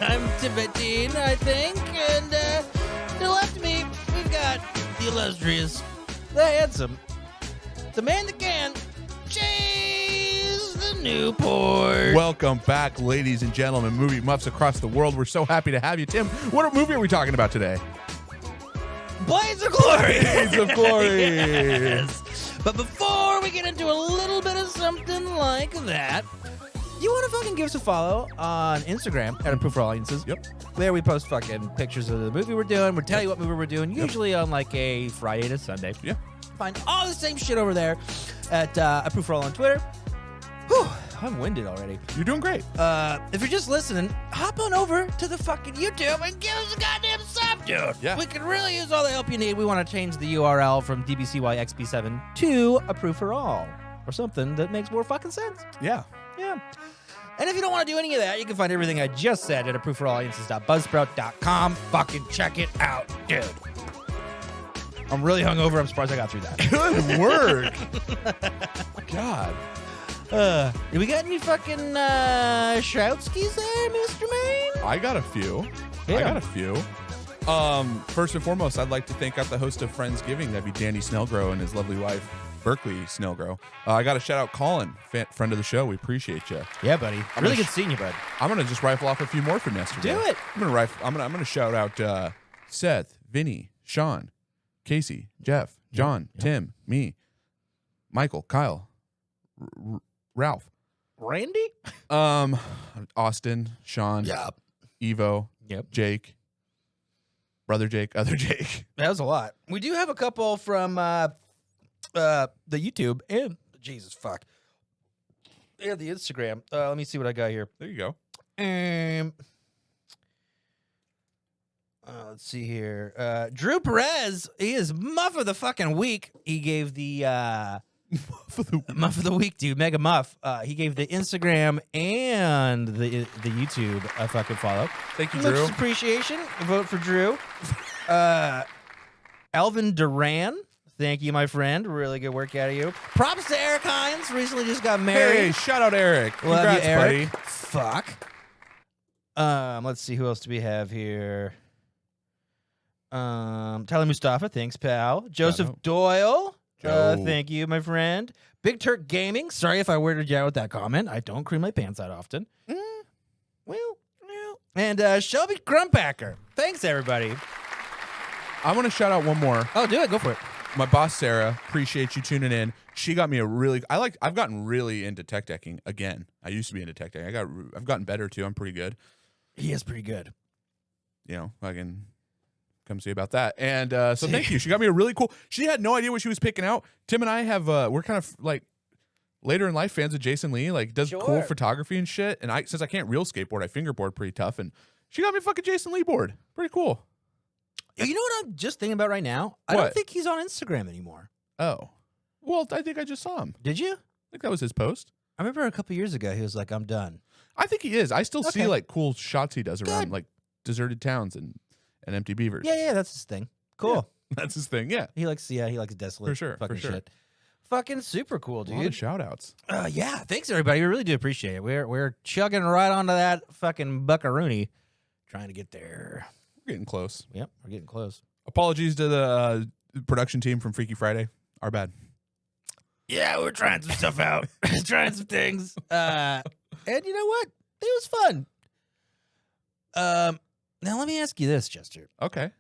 I'm Tibetan, I think, and to the left of me, we've got the illustrious, the handsome, the man that can, Chase the Newport. Welcome back, ladies and gentlemen, movie muffs across the world. We're so happy to have you. Tim, what movie are we talking about today? Blades of Glory! Blades of Glory! Yes. But before we get into a little bit of something like that, you want to fucking give us a follow on Instagram at Approved for All Audiences. Yep. There we post fucking pictures of the movie we're doing. We'll tell you what movie we're doing, usually on like a Friday to Sunday. Yeah. Find all the same shit over there at Approved for All on Twitter. Whew, I'm winded already. You're doing great. If you're just listening, hop on over to the fucking YouTube and give us a goddamn sub, dude. Yeah. We can really use all the help you need. We want to change the URL from DBCYXB7 to Approved for All, or something that makes more fucking sense. Yeah. Yeah. And if you don't want to do any of that, you can find everything I just said at approvedforallaudiences.buzzsprout.com. Fucking check it out, dude. I'm really hungover. I'm surprised I got through that. Good work. God. Do we got any fucking shoutskis there, Mr. Main? I got a few. Yeah. First and foremost, I'd like to thank out the host of Friendsgiving. That'd be Danny Snellgrow and his lovely wife, Berkeley Snellgrow. I got to shout out Colin, friend of the show. We appreciate you. Yeah, buddy. Really good seeing you, bud. I'm gonna just rifle off a few more from yesterday. Do it. I'm gonna shout out Seth, Vinny, Sean, Casey, Jeff, John, Tim, me, Michael, Kyle, Ralph, Randy? Austin, Sean, Yep. Evo, Yep. Jake, brother Jake, other Jake. That was a lot. We do have a couple from the YouTube and Jesus fuck. And the Instagram. Let me see what I got here. There you go. Let's see here. Drew Perez, he is Muff of the fucking week. He gave the Muff of the week, dude. Mega Muff. He gave the Instagram and the YouTube a fucking follow. Thank you, Drew. Much appreciation. Vote for Drew. Alvin Duran. Thank you, my friend. Really good work out of you. Props to Eric Hines. Recently just got married. Hey, shout out Eric. Love Congrats, you, Eric. buddy. Fuck. Let's see. Who else do we have here? Tyler Mustafa. Thanks, pal. Joseph Doyle. Joe. Thank you, my friend. Big Turk Gaming. Sorry if I weirded you out with that comment. I don't cream my pants out often. Well. And Shelby Grumpacker. Thanks, everybody. I want to shout out one more. Oh, do it. Go for it. My boss, Sarah, appreciate you tuning in. She got me I've gotten really into tech decking again. I used to be into tech decking. I've gotten better too. I'm pretty good. He is pretty good. You know, I can come see about that. And so thank you. She got me a really cool. She had no idea what she was picking out. Tim and I have we're kind of like later in life fans of Jason Lee. Like does cool photography and shit. And since I can't real skateboard, I fingerboard pretty tough. And she got me a fucking Jason Lee board. Pretty cool. You know what I'm just thinking about right now? I What? don't think he's on Instagram anymore. Oh, well, I think I just saw him. Did you? I think that was his post. I remember a couple years ago he was like, "I'm done." I think he is. I still see Okay. like cool shots he does around Good. like deserted towns and empty beavers. Yeah, that's his thing. Cool. That's his thing. Yeah. He likes desolate For sure, fucking for sure. shit. Fucking super cool, A lot of dude. shout outs. Yeah, thanks everybody. We really do appreciate it. We're chugging right onto that fucking buckaroony, trying to get there. We're getting close. Yep, we're getting close. Apologies to the production team from Freaky Friday. Our bad. Yeah, we're trying some stuff out, trying some things. And you know what? It was fun. Now let me ask you this, Chester. Okay.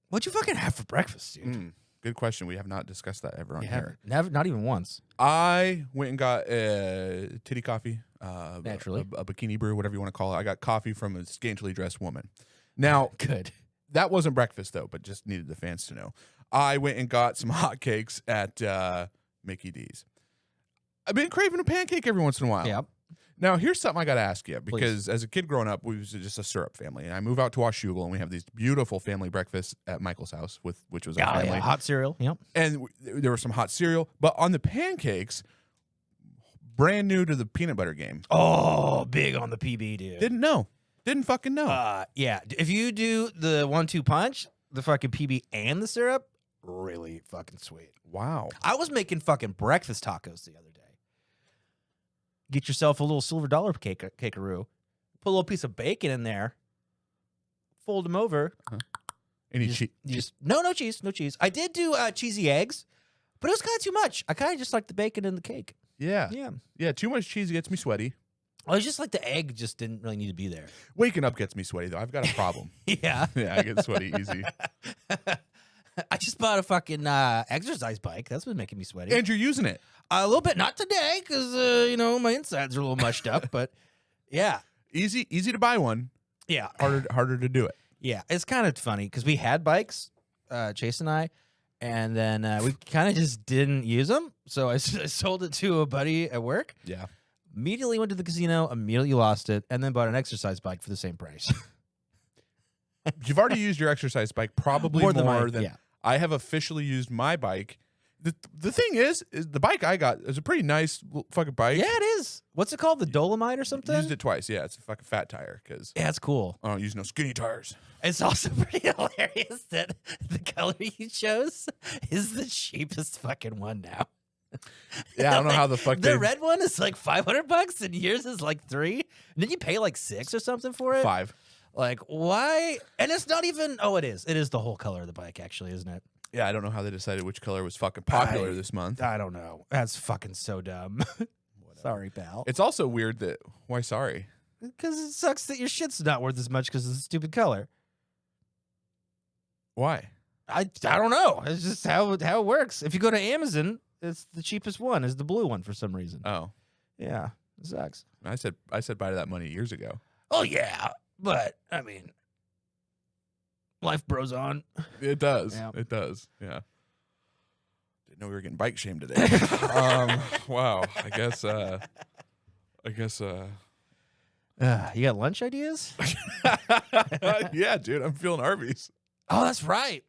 What'd you fucking have for breakfast, dude? Good question. We have not discussed that ever on here. Never, not even once. I went and got titty coffee. Naturally. A bikini brew, whatever you want to call it. I got coffee from a scantily dressed woman. Now, Good. that wasn't breakfast, though, but just needed the fans to know. I went and got some hotcakes at Mickey D's. I've been craving a pancake every once in a while. Yep. Now, here's something I got to ask you, because as a kid growing up, we was just a syrup family. And I move out to Washougal, and we have these beautiful family breakfasts at Michael's house, which was our family. Yeah. Hot cereal. Yep. And there was some hot cereal. But on the pancakes, brand new to the peanut butter game. Oh, big on the PB, dude. Didn't know. Didn't fucking know. Yeah. If you do the 1-2 punch, the fucking PB and the syrup, really fucking sweet. Wow. I was making fucking breakfast tacos the other day. Get yourself a little silver dollar cakeroo. put a little piece of bacon in there, fold them over. Any cheese? No cheese. I did do cheesy eggs, but it was kind of too much. I kind of just like the bacon in the cake. Yeah. Yeah. Yeah, too much cheese gets me sweaty. Well, it's just like the egg just didn't really need to be there. Waking up gets me sweaty, though. I've got a problem. Yeah. Yeah, I get sweaty easy. I just bought a fucking exercise bike. That's been making me sweaty. And you're using it. A little bit. Not today, because, my insides are a little mushed up. But, yeah. Easy to buy one. Yeah. Harder to do it. Yeah. It's kind of funny, because we had bikes, Chase and I, and then we kind of just didn't use them. So I sold it to a buddy at work. Yeah. Immediately went to the casino, immediately lost it, and then bought an exercise bike for the same price. You've already used your exercise bike probably more than yeah. I have officially used my bike. The thing is the bike I got is a pretty nice fucking bike. Yeah, it is. What's it called? The Dolomite or something? Used it twice. Yeah, it's a fucking fat tire because yeah, it's cool. I don't use no skinny tires. It's also pretty hilarious that the color you chose is the cheapest fucking one now. Yeah, I don't know how the fuck the red one is like $500 and yours is like $3. And then you pay like $6 or something for it. $5. Like, why? And it's not even. Oh, it is. It is the whole color of the bike, actually, isn't it? Yeah, I don't know how they decided which color was fucking popular this month. I don't know. That's fucking so dumb. Sorry, pal. It's also weird that why sorry? Because it sucks that your shit's not worth as much because of the stupid color. Why? I don't know. It's just how it works. If you go to Amazon, it's the cheapest one is the blue one for some reason. Oh, yeah, it sucks. I said bye to that money years ago. Oh yeah, but I mean, life bros on. It does. Yeah. It does. Yeah. Didn't know we were getting bike shamed today. Wow. I guess. You got lunch ideas? Yeah, dude. I'm feeling Arby's. Oh, that's right.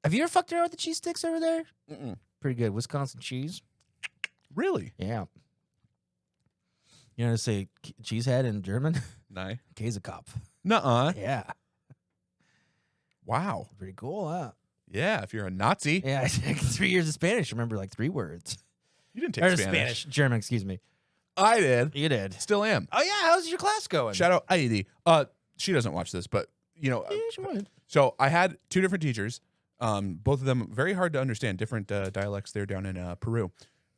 Have you ever fucked around with the cheese sticks over there? Mm-mm. Pretty good. Wisconsin cheese. Really? Yeah. You know how to say cheesehead in German? Nein. Käsekopf. Nuh-uh. Yeah. Wow. Pretty cool, huh? Yeah, if you're a Nazi. Yeah, I took 3 years of Spanish. Remember like 3 words. You didn't take Or Spanish. German, excuse me. I did. You did. Still am. Oh, yeah. How's your class going? Shout out Heidi. She doesn't watch this, but, Yeah, she would. so I had 2 different teachers. Both of them very hard to understand, different dialects there down in Peru.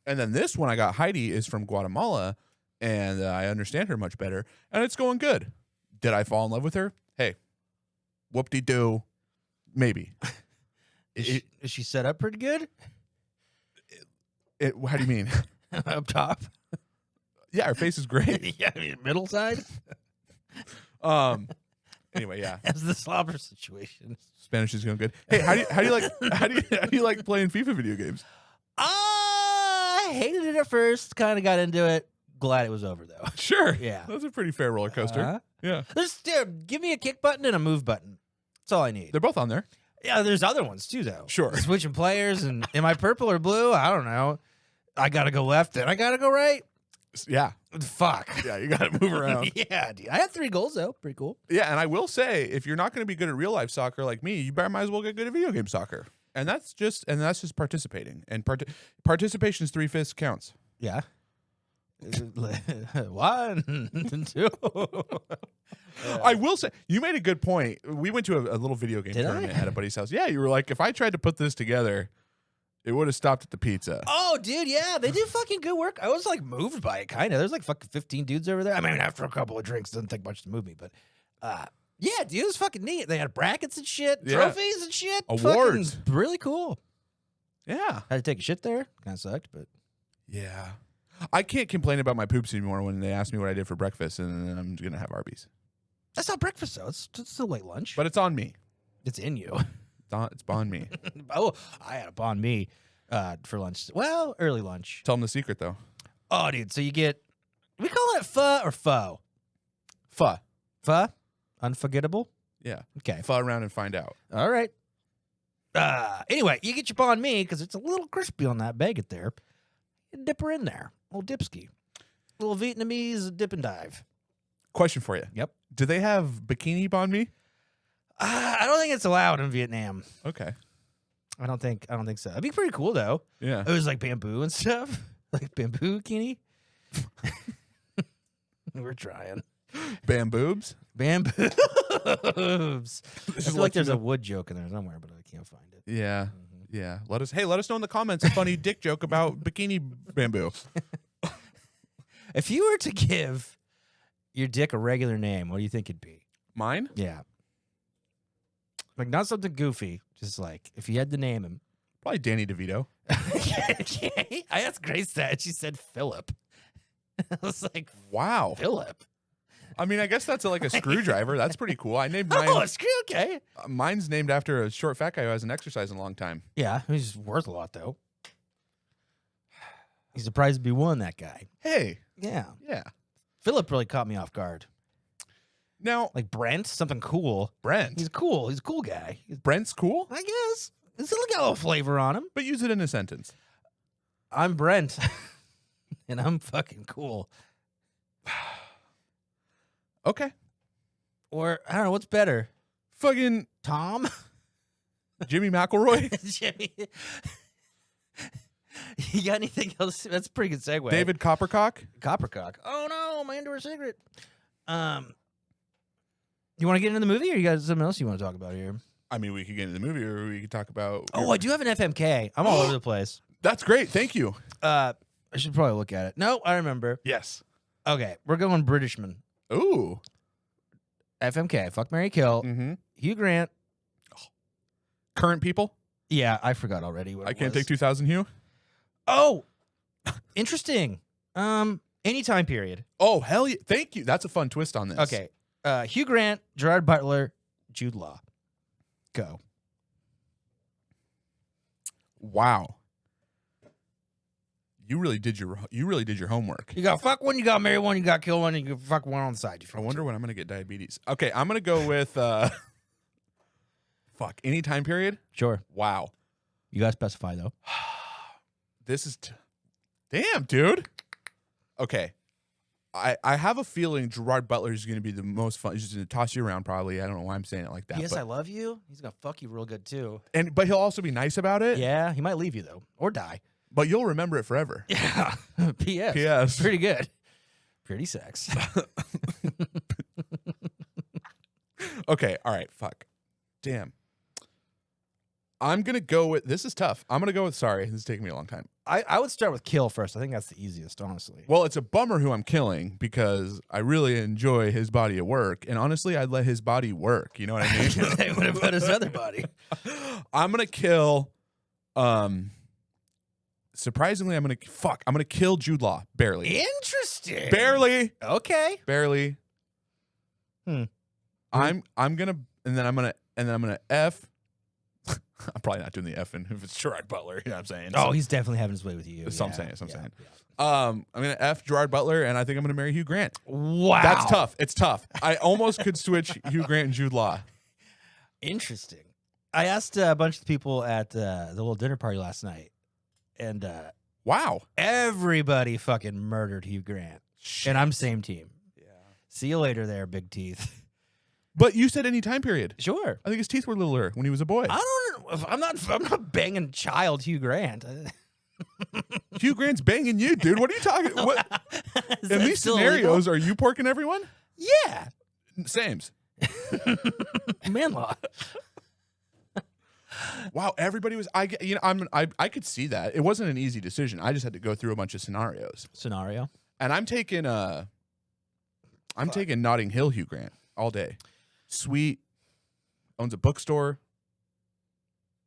And then this one I got, Heidi, is from Guatemala, and I understand her much better, and it's going good. Did I fall in love with her? Hey, whoop-de-doo, maybe. Is she set up pretty good? How do you mean? Up top? Yeah, her face is great. Yeah, I mean, middle side? Anyway, yeah. That's the slobber situation. Spanish is going good. Hey, how do you like playing FIFA video games? I hated it at first. Kind of got into it. Glad it was over though. Sure. Yeah. That's a pretty fair roller coaster. Yeah. Give me a kick button and a move button. That's all I need. They're both on there. Yeah, there's other ones too though. Sure. Switching players and am I purple or blue? I don't know. I gotta go left and I gotta go right. Yeah. Fuck. Yeah, you got to move around. Yeah, dude. I had 3 goals though. Pretty cool. Yeah, and I will say, if you're not going to be good at real life soccer like me, you might as well get good at video game soccer. And that's just participating. And participation is 3/5 counts. Yeah. 1, 2. I will say, you made a good point. We went to a little video game tournament at a buddy's house. Yeah, you were like, if I tried to put this together, it would have stopped at the pizza. Oh, dude, yeah. They do fucking good work. I was like moved by it, kind of. There's like fucking 15 dudes over there. I mean, after a couple of drinks, it doesn't take much to move me, but yeah, dude, it was fucking neat. They had brackets and shit, trophies and shit. Awards. Fucking really cool. Yeah. Had to take a shit there. Kind of sucked, but. Yeah. I can't complain about my poops anymore when they ask me what I did for breakfast, and then I'm going to have Arby's. That's not breakfast, though. It's still late lunch. But it's on me. It's in you. It's on me. Oh, I had a on me for lunch. Well, early lunch. Tell them the secret, though. Oh, dude. So you get, we call it pho or faux? Pho. Pho? Unforgettable? Yeah. Okay. Pho around and find out. All right. Anyway, you get your banh mi because it's a little crispy on that baguette there. You dip her in there. A little dipski. A little Vietnamese dip and dive. Question for you. Yep. Do they have bikini banh mi? I don't think it's allowed in Vietnam. Okay. I don't think so. It'd be pretty cool though. Yeah. It was like bamboo and stuff. Like bamboo bikini. We're trying. Bamboobs. Bamboobs. I feel like there's a wood joke in there somewhere, but I can't find it. Yeah. Yeah. Let us know in the comments a funny dick joke about bikini bamboo. If you were to give your dick a regular name, what do you think it'd be? Mine? Yeah. Like not something goofy, just like if you had to name him. Probably Danny DeVito. I asked Grace that, and she said Philip. I was like, wow. Philip. I mean, I guess that's like a screwdriver. That's pretty cool. I named mine. Oh, okay. Mine's named after a short fat guy who hasn't exercised in a long time. Yeah, he's worth a lot, though. He's surprised to be one, that guy. Hey. Yeah. Yeah. Philip really caught me off guard. Now, like Brent, something cool. Brent. He's cool. He's a cool guy. Brent's cool? I guess. He's got a little flavor on him. But use it in a sentence. I'm Brent, and I'm fucking cool. Okay. Or, I don't know, what's better? Fucking Tom? Jimmy McElroy? Jimmy. You got anything else? That's a pretty good segue. David Coppercock? Coppercock. Oh, no, my indoor cigarette. You want to get into the movie, or you got something else you want to talk about here? I mean, we could get into the movie, or we could talk about... Oh, I do have an FMK. I'm all over the place. That's great. Thank you. I should probably look at it. No, I remember. Yes. Okay, we're going Britishman. Ooh. FMK. Fuck, marry, kill. Mm-hmm. Hugh Grant. Current people? Yeah, I forgot already what I it Can't was. Take 2,000 Hugh? Oh, interesting. Any time period. Oh, hell yeah. Thank you. That's a fun twist on this. Okay. Hugh Grant, Gerard Butler, Jude Law. Go. Wow. You really did your homework. You got fuck one, you got marry one, you got kill one, and you got fuck one on the side. I wonder when I'm gonna get diabetes. Okay, I'm gonna go with fuck, any time period? Sure. Wow. You gotta specify though. This is damn, dude. Okay. I have a feeling Gerard Butler is going to be the most fun. He's just going to toss you around probably. I don't know why I'm saying it like that. Yes, but, I love you. He's gonna fuck you real good too. but he'll also be nice about it. Yeah, he might leave you though, or die. But you'll remember it forever. Yeah. P.S. P.S. Pretty good. Pretty sex. Okay. All right. Fuck. Damn. I'm going to go with, this is tough. I'm going to go with, sorry, this is taking me a long time. I would start with kill first. I think that's the easiest, honestly. Well, it's a bummer who I'm killing because I really enjoy his body of work. And honestly, I'd let his body work. You know what I mean? What about his other body? I'm going to kill, surprisingly, I'm going to kill Jude Law. Barely. Interesting. Barely. Okay. Barely. I'm going to F. I'm probably not doing the F if it's Gerard Butler. You know what I'm saying? Oh, he's definitely having his way with you. That's what I'm saying. I'm going to F Gerard Butler, and I think I'm going to marry Hugh Grant. Wow. That's tough. It's tough. I almost could switch Hugh Grant and Jude Law. Interesting. I asked a bunch of people at the little dinner party last night, and wow, everybody fucking murdered Hugh Grant. Shit. And I'm same team. Yeah. See you later there, big teeth. But you said any time period. Sure. I think his teeth were littler when he was a boy. I don't know. I'm not banging child Hugh Grant. Hugh Grant's banging you, dude. What are you talking? What? In these scenarios, are you porking everyone? Yeah. Sames. Man law. Wow, everybody was. I could see that. It wasn't an easy decision. I just had to go through a bunch of scenarios. And I'm taking Notting Hill Hugh Grant all day. Sweet, owns a bookstore.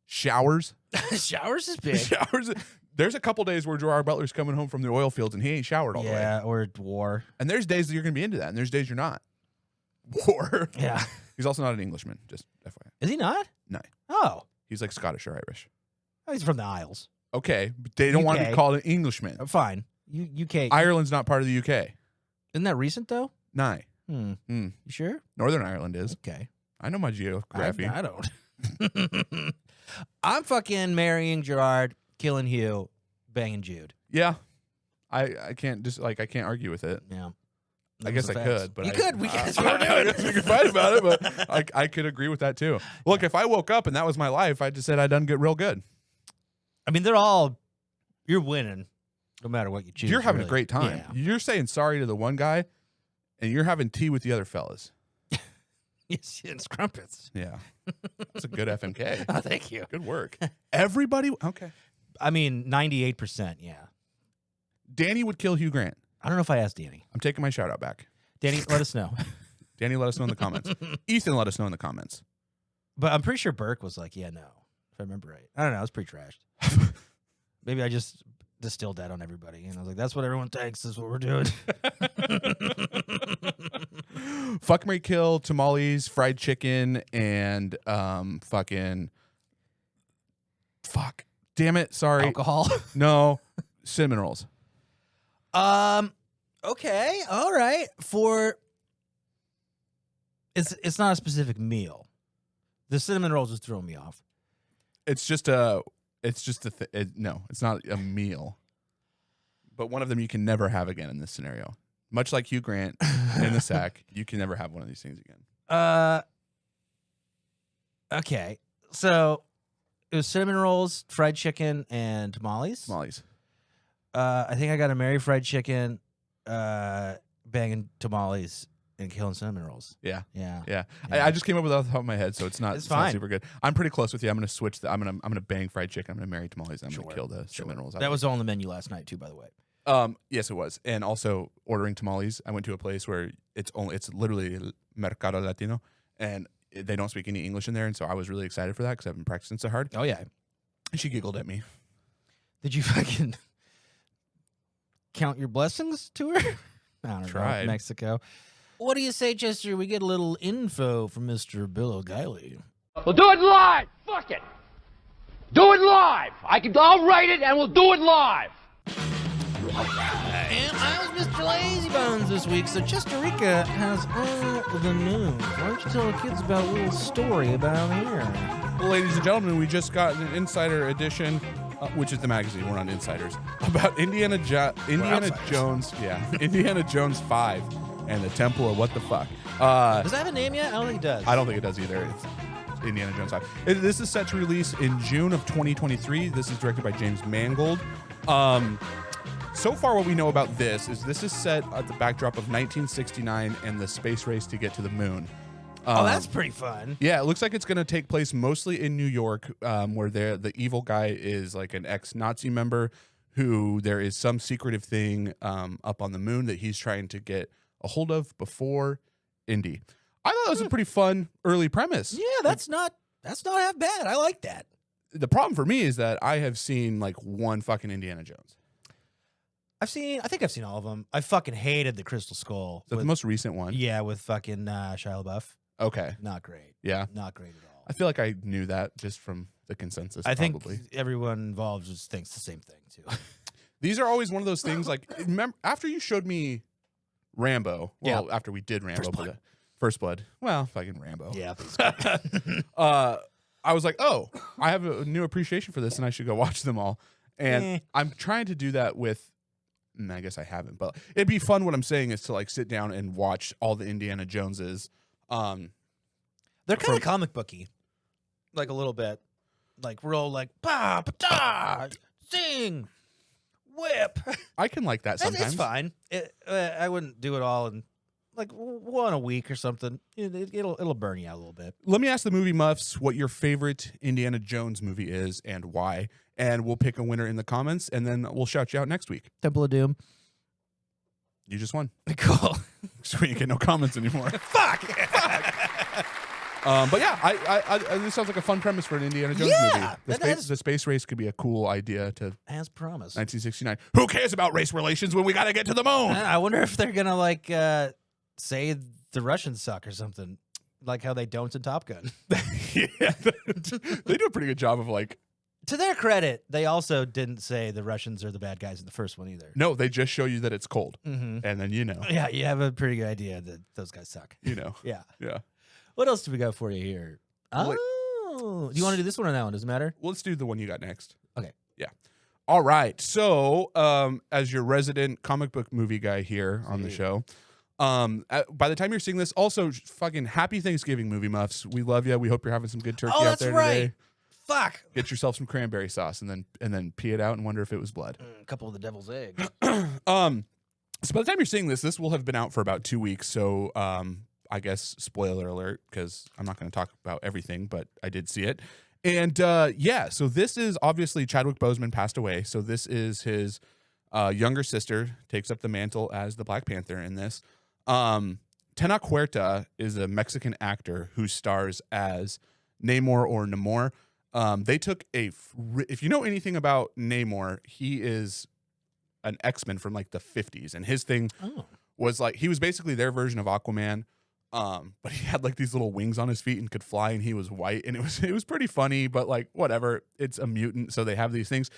Showers. Showers is big. Showers. There's a couple days where Gerard Butler's coming home from the oil fields and he ain't showered all the way. Yeah, or war. And there's days that you're going to be into that, and there's days you're not. War. Yeah. He's also not an Englishman, just FYI. Is he not? No. Oh. He's like Scottish or Irish. Oh, he's from the Isles. Okay, but they don't want to be called an Englishman. Fine. UK. Ireland's not part of the UK. Isn't that recent, though? No. You sure? Northern Ireland is. Okay. I know my geography. I don't. I'm fucking marrying Gerard, killing Hugh, banging Jude. Yeah. I can't just I can't argue with it. Yeah. I guess I could, but you could. We guess we could fight about it, but I could agree with that too. Look, if I woke up and that was my life, I just said I done get real good. I mean, you're winning, no matter what you choose. You're having a great time. Yeah. You're saying sorry to the one guy, and you're having tea with the other fellas. Yes, it's crumpets. Yeah. That's a good FMK. Oh, thank you. Good work. Everybody. Okay. I mean, 98%, yeah. Danny would kill Hugh Grant. I don't know if I asked Danny. I'm taking my shout out back. Danny, let us know. Danny, let us know in the comments. Ethan, let us know in the comments. But I'm pretty sure Burke was like, yeah, no, if I remember right. I don't know. It was pretty trashed. Maybe I just distilled that on everybody. And I was like, that's what everyone thinks is what we're doing. Fuck, marry, kill, tamales, fried chicken, and fucking... Fuck. Damn it. Sorry. Alcohol. No. Cinnamon rolls. Okay. All right. It's not a specific meal. The cinnamon rolls just throw me off. It's just no, it's not a meal. But one of them you can never have again in this scenario. Much like Hugh Grant in the sack, you can never have one of these things again. Okay. So it was cinnamon rolls, fried chicken, and tamales. Tamales. I think I got to marry fried chicken, banging tamales, and killing cinnamon rolls. Yeah. Yeah. Yeah. I just came up with it off the top of my head, so it's not fine. super good. I'm pretty close with you. I'm gonna switch I'm gonna bang fried chicken. I'm gonna marry tamales. I'm gonna kill the cinnamon rolls. That was on the menu last night too, by the way. Yes, it was. And also ordering tamales. I went to a place where it's literally Mercado Latino, and they don't speak any English in there, and so I was really excited for that because I've been practicing so hard. Oh yeah. And she giggled at me. Did you fucking count your blessings to her? I don't know. Mexico. What do you say, Chester? We get a little info from Mr. Bill O'Reilly. We'll do it live. Fuck it. Do it live. I'll write it and we'll do it live. And I was Mr. Lazybones this week, so Chester Rica has all the news. Why don't you tell the kids about a little story about here? Well, ladies and gentlemen, we just got an insider edition, which is the magazine. We're not insiders. About Indiana Jones. Yeah, Indiana Jones 5 and the Temple of what the fuck. Does that have a name yet? I don't think it does. I don't think it does either. It's Indiana Jones 5. This is set to release in June of 2023. This is directed by James Mangold. So far, what we know about this is set at the backdrop of 1969 and the space race to get to the moon. That's pretty fun. Yeah, it looks like it's going to take place mostly in New York, where the evil guy is like an ex-Nazi member who there is some secretive thing up on the moon that he's trying to get a hold of before Indy. I thought that was a pretty fun early premise. Yeah, that's not half bad. I like that. The problem for me is that I have seen like one fucking Indiana Jones. I think I've seen all of them. I fucking hated the Crystal Skull. Is that the most recent one? Yeah, with fucking Shia LaBeouf. Okay. Not great. Yeah. Not great at all. I feel like I knew that just from the consensus. I probably. think everyone involved just thinks the same thing too. These are always one of those things. Like, remember after you showed me Rambo. Well, after we did Rambo, First Blood. Well, fucking Rambo. Yeah. I was like, oh, I have a new appreciation for this, and I should go watch them all. And I'm trying to do that with. I guess I haven't, but it'd be fun. What I'm saying is to like sit down and watch all the Indiana Joneses. They're kind of comic booky, like a little bit, like real like pa pa sing, whip. I can like that sometimes. It's fine. I wouldn't do it all in like one a week or something. It'll burn you out a little bit. Let me ask the movie muffs what your favorite Indiana Jones movie is and why. And we'll pick a winner in the comments, and then we'll shout you out next week. Temple of Doom. You just won. Cool. So you get no comments anymore. Fuck. But yeah, I this sounds like a fun premise for an Indiana Jones movie. The space race could be a cool idea to. As promised. 1969. Who cares about race relations when we got to get to the moon? I wonder if they're gonna like say the Russians suck or something, like how they don't in Top Gun. Yeah, they do a pretty good job of like. To their credit, they also didn't say the Russians are the bad guys in the first one either. No, they just show you that it's cold. And then you know. Yeah, you have a pretty good idea that those guys suck. You know. Yeah. Yeah. What else do we got for you here? Oh, do you want to do this one or that one? Does it matter? Well, let's do the one you got next. Okay. Yeah. All right. So, as your resident comic book movie guy here on the show, by the time you're seeing this, also fucking happy Thanksgiving, movie muffs. We love you. We hope you're having some good turkey out there today. Fuck. Get yourself some cranberry sauce and then pee it out and wonder if it was blood. A couple of the devil's eggs. So by the time you're seeing this, this will have been out for about 2 weeks. So I guess spoiler alert, because I'm not going to talk about everything, but I did see it. And yeah, so this is obviously Chadwick Boseman passed away. So this is his younger sister takes up the mantle as the Black Panther in this. Tenoch Huerta is a Mexican actor who stars as Namor or Namor. They took if you know anything about Namor, he is an X-Men from like the 50s, and his thing was like he was basically their version of Aquaman. But he had like these little wings on his feet and could fly, and he was white, and it was pretty funny, but like whatever. It's a mutant, so they have these things.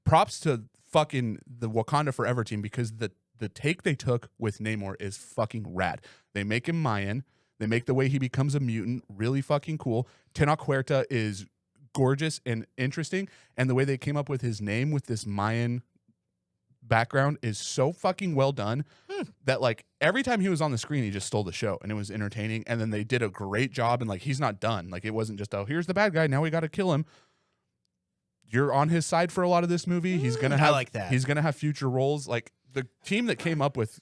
Props to fucking the Wakanda Forever team, because the take they took with Namor is fucking rad. They make him Mayan. They make the way he becomes a mutant really fucking cool. Tenoch Huerta is gorgeous and interesting, and the way they came up with his name with this Mayan background is so fucking well done that like every time he was on the screen, he just stole the show, and it was entertaining. And then they did a great job, and like he's not done. Like it wasn't just, oh, here's the bad guy, now we got to kill him. You're on his side for a lot of this movie. He's gonna have like that. He's gonna have future roles. Like the team that came up with,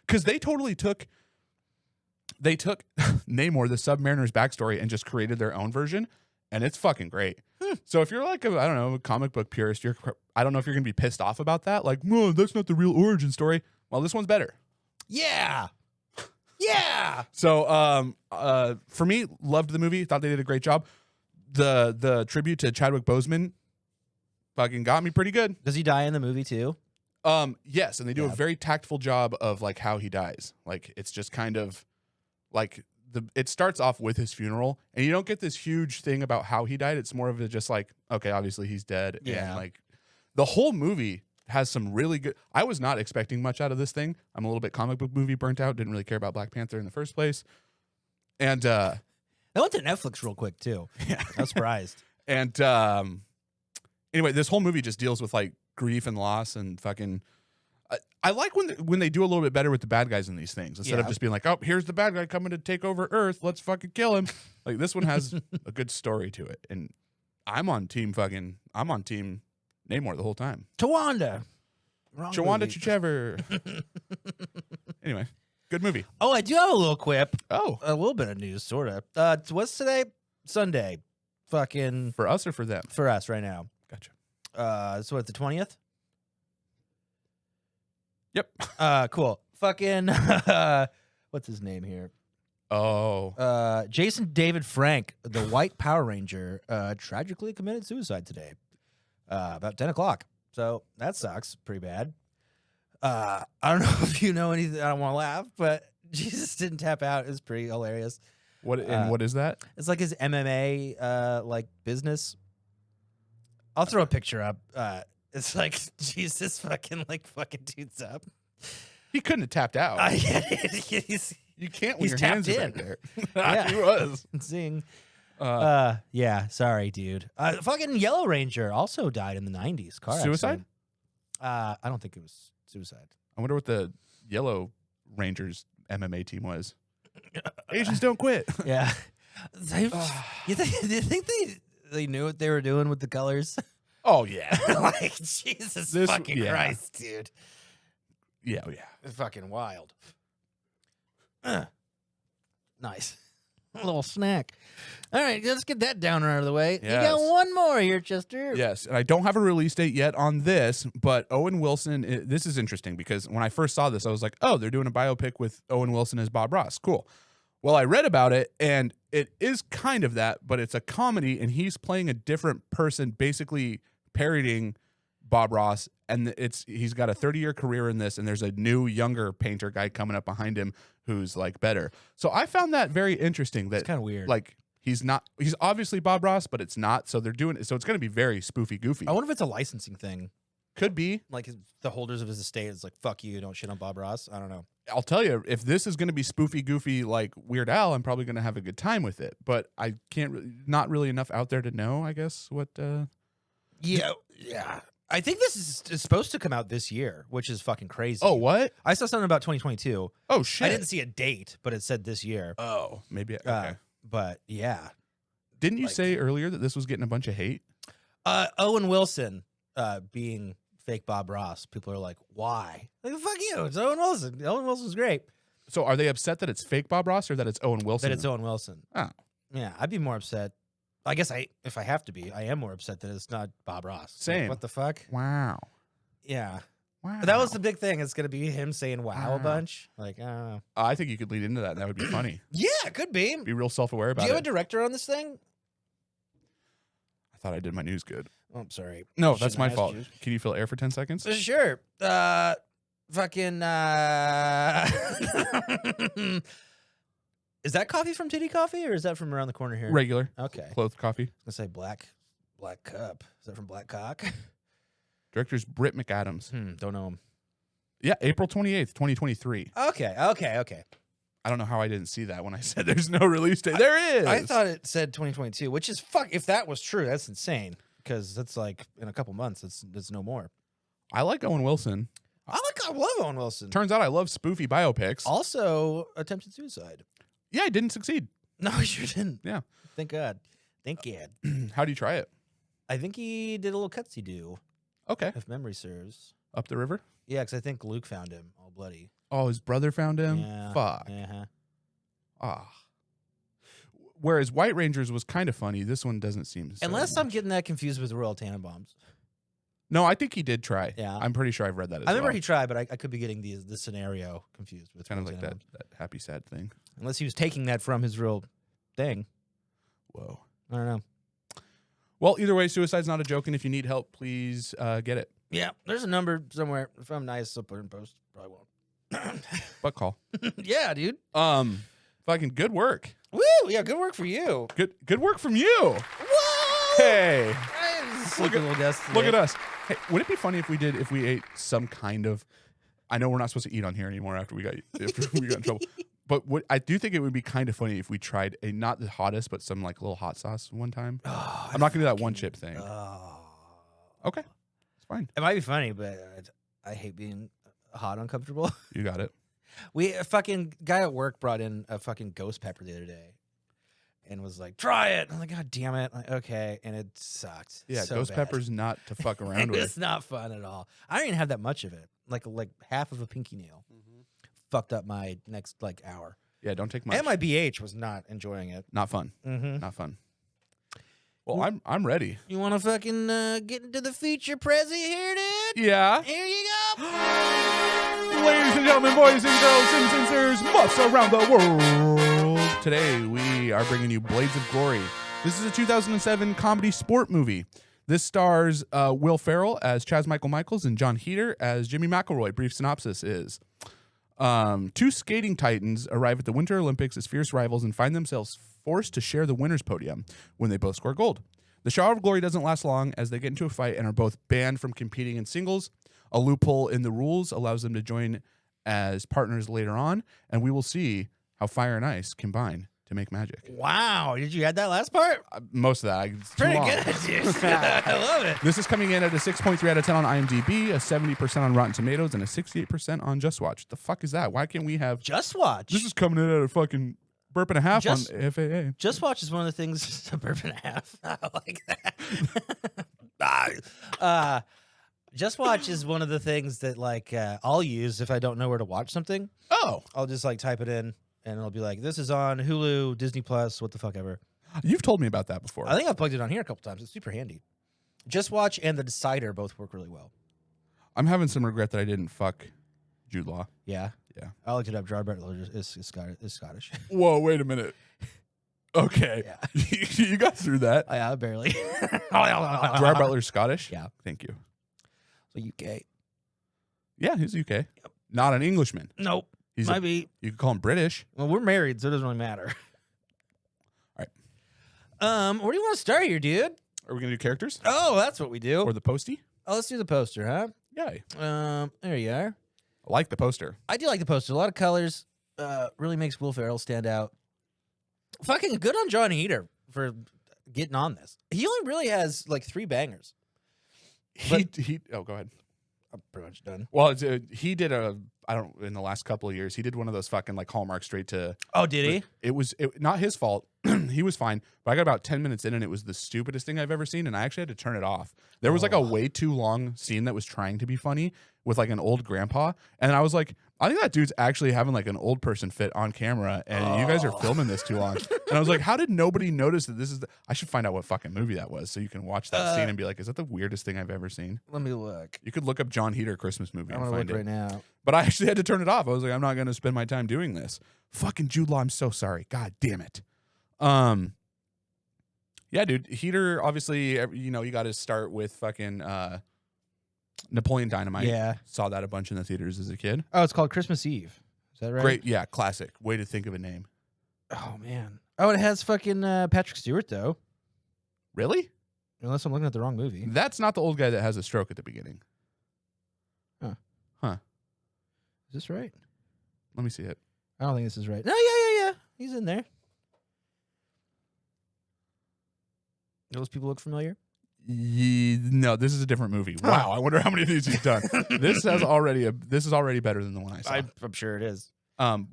because they totally took Namor, the Submariner's backstory, and just created their own version, and it's fucking great. So if you're like a, I don't know, a comic book purist, I don't know if you're gonna be pissed off about that. Like, no, that's not the real origin story. Well, this one's better. Yeah. Yeah. So for me, loved the movie. Thought they did a great job. The tribute to Chadwick Boseman fucking got me pretty good. Does he die in the movie too? Yes, and they do a very tactful job of like how he dies. Like it's just kind of like it starts off with his funeral, and you don't get this huge thing about how he died. It's more of a just like, okay, obviously he's dead. Yeah. And like the whole movie has some really good. I was not expecting much out of this thing. I'm a little bit comic book movie burnt out. Didn't really care about Black Panther in the first place. And That went to Netflix real quick too. yeah, I was surprised. and anyway, this whole movie just deals with like grief and loss and fucking. I like when they do a little bit better with the bad guys in these things, instead of just being like, oh, here's the bad guy coming to take over Earth, let's fucking kill him. Like this one has a good story to it, and I'm on team Namor the whole time. Tawanda. Chawanda Chuchever. Anyway, good movie. Oh, I do have a little quip. Oh, A little bit of news, sort of. What's today? Sunday. Fucking for us or for them? for us right now. Gotcha. So what, the 20th? Yep. Cool. Fucking what's his name here? Oh. Jason David Frank, the White Power Ranger, tragically committed suicide today. About 10 o'clock. So that sucks pretty bad. I don't know if you know anything. I don't want to laugh, but Jesus didn't tap out. It's pretty hilarious. What is that? It's like his MMA like business. I'll throw a picture up. It's like Jesus fucking dudes up. He couldn't have tapped out. You can't when he's your hands tapped are in. back there. Yeah. He was. Zing. Yeah, sorry, dude. Fucking Yellow Ranger also died in the 90s. Car Suicide? accident. I don't think it was suicide. I wonder what the Yellow Rangers MMA team was. Asians don't quit. Yeah. You think they knew what they were doing with the colors? Oh yeah. Like Jesus fucking Christ, dude. Yeah. It's fucking wild. Nice. A little snack. All right, let's get that downer out of the way. Yes. You got one more here, Chester. Yes, and I don't have a release date yet on this, but Owen Wilson, this is interesting because when I first saw this, I was like, oh, they're doing a biopic with Owen Wilson as Bob Ross. Cool. Well, I read about it, and it is kind of that, but it's a comedy, and he's playing a different person, basically parodying Bob Ross, and he's got a 30-year career in this, and there's a new, younger painter guy coming up behind him who's like better. So I found that very interesting. That It's kind of weird. like he's obviously Bob Ross, but it's not. So they're doing it. So it's going to be very spoofy, goofy. I wonder if it's a licensing thing. Could be. Like the holders of his estate is like, fuck you, don't shit on Bob Ross. I don't know. I'll tell you, if this is going to be spoofy, goofy like Weird Al, I'm probably going to have a good time with it. But I can't. Not really enough out there to know. I guess what. Yeah. I think this is supposed to come out this year, which is fucking crazy. Oh, what? I saw something about 2022. Oh shit! I didn't see a date, but it said this year. Oh, maybe. Okay. But yeah. Didn't you say earlier that this was getting a bunch of hate? Owen Wilson being fake Bob Ross. People are like, why? Like, fuck you. It's Owen Wilson. Owen Wilson's great. So are they upset that it's fake Bob Ross or that it's Owen Wilson? That it's Owen Wilson. Oh. Yeah, I'd be more upset. I guess if I have to be, I am more upset that it's not Bob Ross. Same. Like, what the fuck? Wow. Yeah. Wow. That was the big thing. It's going to be him saying wow a bunch. Like, I don't know. I think you could lead into that, and that would be funny. Yeah, it could be. Be real self-aware about Do it. you have a director on this thing? I thought I did my news good. Oh, I'm sorry. No, Shouldn't that's my I ask fault. you? Can you fill air for 10 seconds? Sure. Fucking. Is that coffee from Titty Coffee or is that from around the corner here? Regular. Okay. Clothed coffee. I was gonna say black cup. Is that from Black Cock? Director's Britt McAdams. Don't know him. Yeah, April 28th, 2023. Okay. I don't know how I didn't see that when I said there's no release date. There is. I thought it said 2022, which is fuck. If that was true, that's insane. Because that's like in a couple months, it's no more. I like Owen Wilson. I love Owen Wilson. Turns out I love spoofy biopics. Also attempted suicide. Yeah, I didn't succeed. No, he sure didn't. Yeah. Thank God. Thank God. How do you try it? I think he did a little cutsy do, Okay. if memory serves. Up the river? Yeah, because I think Luke found him all bloody. Oh, his brother found him? Yeah. Fuck. Uh-huh. Ah. Whereas White Rangers was kind of funny, this one doesn't seem so Unless much. I'm getting that confused with Royal Tannenbaums. No, I think he did try. Yeah. I'm pretty sure I've read that as I remember well. he tried, but I could be getting the scenario confused with Kind of Royal like that Tannenbaums. happy sad thing. Unless he was taking that from his real thing. Whoa. I don't know. Well, either way, suicide's not a joke, and if you need help, please get it. Yeah, there's a number somewhere. If I'm nice, I'll put it in post. Probably won't. But call. Yeah, dude. Fucking good work. Woo! Yeah, good work for you. Good work from you. Whoa! Hey. Look Look at us. Hey, would it be funny if we ate some kind of? I know we're not supposed to eat on here anymore after we got in trouble. But I do think it would be kind of funny if we tried a not the hottest, but some like little hot sauce one time. Oh, I'm not gonna do that one chip thing. Okay, it's fine. It might be funny, but I hate being hot uncomfortable. You got it. A fucking guy at work brought in a fucking ghost pepper the other day. And was like, try it. I'm like, God damn it. Like, okay. And it sucked. Yeah, so ghost bad. pepper's not to fuck around with. It's not fun at all. I don't even have that much of it. Like half of a pinky nail. Fucked up my next like hour. Yeah, don't take much. And my BH was not enjoying it. Not fun. Mm-hmm. Not fun. Well, I'm ready. You want to fucking get into the feature Prezi here, dude? Yeah. Here you go. Ladies and gentlemen, boys and girls, citizens, muffs around the world. Today we are bringing you Blades of Glory. This is a 2007 comedy sport movie. This stars Will Ferrell as Chaz Michael Michaels and John Heder as Jimmy McElroy. Brief synopsis is: two skating titans arrive at the Winter Olympics as fierce rivals and find themselves forced to share the winner's podium when they both score gold. The shower of glory doesn't last long as they get into a fight and are both banned from competing in singles. A loophole in the rules allows them to join as partners later on, and we will see how fire and ice combine to make magic. Wow. Did you add that last part? Most of that. It's too Pretty long. good, dude. I love it. This is coming in at a 6.3 out of 10 on IMDb, a 70% on Rotten Tomatoes, and a 68% on Just Watch. The fuck is that? Why can't we have... Just Watch. This is coming in at a fucking burp and a half Just- on FAA. Just Watch is one of the things. A burp and a half. I like that. Just Watch is one of the things that like I'll use if I don't know where to watch something. Oh, I'll just like type it in and it'll be like, this is on Hulu, Disney Plus, what the fuck ever. you've told me about that before. I think I've plugged it on here a couple times. It's super handy. Just Watch and The Decider both work really well. I'm having some regret that I didn't fuck Jude Law. Yeah. Yeah. I looked it up. Gerard Butler is Scottish. Whoa, wait a minute. Okay. Yeah. You got through that. Oh, yeah, barely. Gerard Butler's Scottish? Yeah. Thank you. So UK. Yeah, he's UK. Not an Englishman. Nope. He's Might be. You could call him British. Well, we're married, so it doesn't really matter. All right. Where do you want to start here, dude? Are we going to do characters? Oh, that's what we do. Or the postie? Oh, let's do the poster, huh? Yeah. There you are. I like the poster. I do like the poster. A lot of colors. Really makes Will Ferrell stand out. Fucking good on John Heder for getting on this. He only really has like 3 bangers. Oh, go ahead. I'm pretty much done. Well, he did in the last couple of years, he did one of those fucking like Hallmark straight to. Oh, did he? It was not his fault. he was fine. But I got about 10 minutes in, and it was the stupidest thing I've ever seen, and I actually had to turn it off. There was like a way too long scene that was trying to be funny with like an old grandpa, and I was like, I think that dude's actually having like an old person fit on camera, and you guys are filming this too long. And I was like, how did nobody notice that this is I should find out what fucking movie that was so you can watch that scene and be like, is that the weirdest thing I've ever seen? Let me look. You could look up John Heder Christmas movie I'm and gonna find look it. right now. But I actually had to turn it off. I was like, I'm not going to spend my time doing this. Fucking Jude Law, I'm so sorry. God damn it. Yeah, dude. Heater, obviously, you know, you got to start with fucking Napoleon Dynamite. Yeah. Saw that a bunch in the theaters as a kid. Oh, it's called Christmas Eve. Is that right? Great. Yeah, classic. Way to think of a name. Oh, man. Oh, it has fucking Patrick Stewart, though. Really? Unless I'm looking at the wrong movie. That's not the old guy that has a stroke at the beginning. Huh. Is this right? Let me see it. I don't think this is right. No, yeah. He's in there. Those people look familiar? No, this is a different movie. Wow, I wonder how many of these he's done. This is already better than the one I saw. I'm sure it is.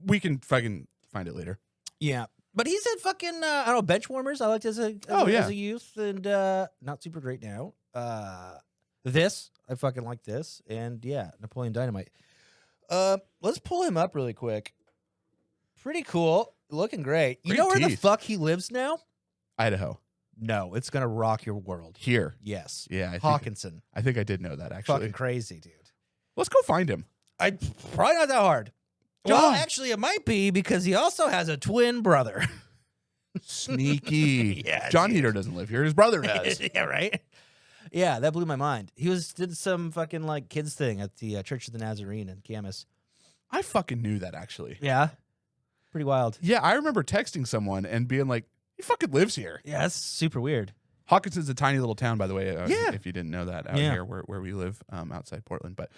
We can fucking find it later. Yeah. But he's in fucking, I don't know, Benchwarmers. I liked as a youth, and not super great now. This, I fucking like this. And yeah, Napoleon Dynamite. Let's pull him up really quick. Pretty cool. Looking great. You Great know where the teeth. fuck he lives now? Idaho. No, it's gonna rock your world. Here. Yes. Yeah. Hawkinson. I think I did know that, actually. Fucking crazy, dude. Let's go find him. Probably not that hard. Well, Well, actually, it might be because he also has a twin brother. Sneaky. Yeah, John dude. Heder doesn't live here. His brother does. Yeah, right? Yeah, that blew my mind. He did some fucking like kids thing at the Church of the Nazarene in Camas. I fucking knew that, actually. Yeah. Pretty wild. Yeah, I remember texting someone and being like, he fucking lives here. Yeah, that's super weird. Hawkinson's a tiny little town, by the way. Yeah. If you didn't know that out Yeah. here where we live outside Portland. But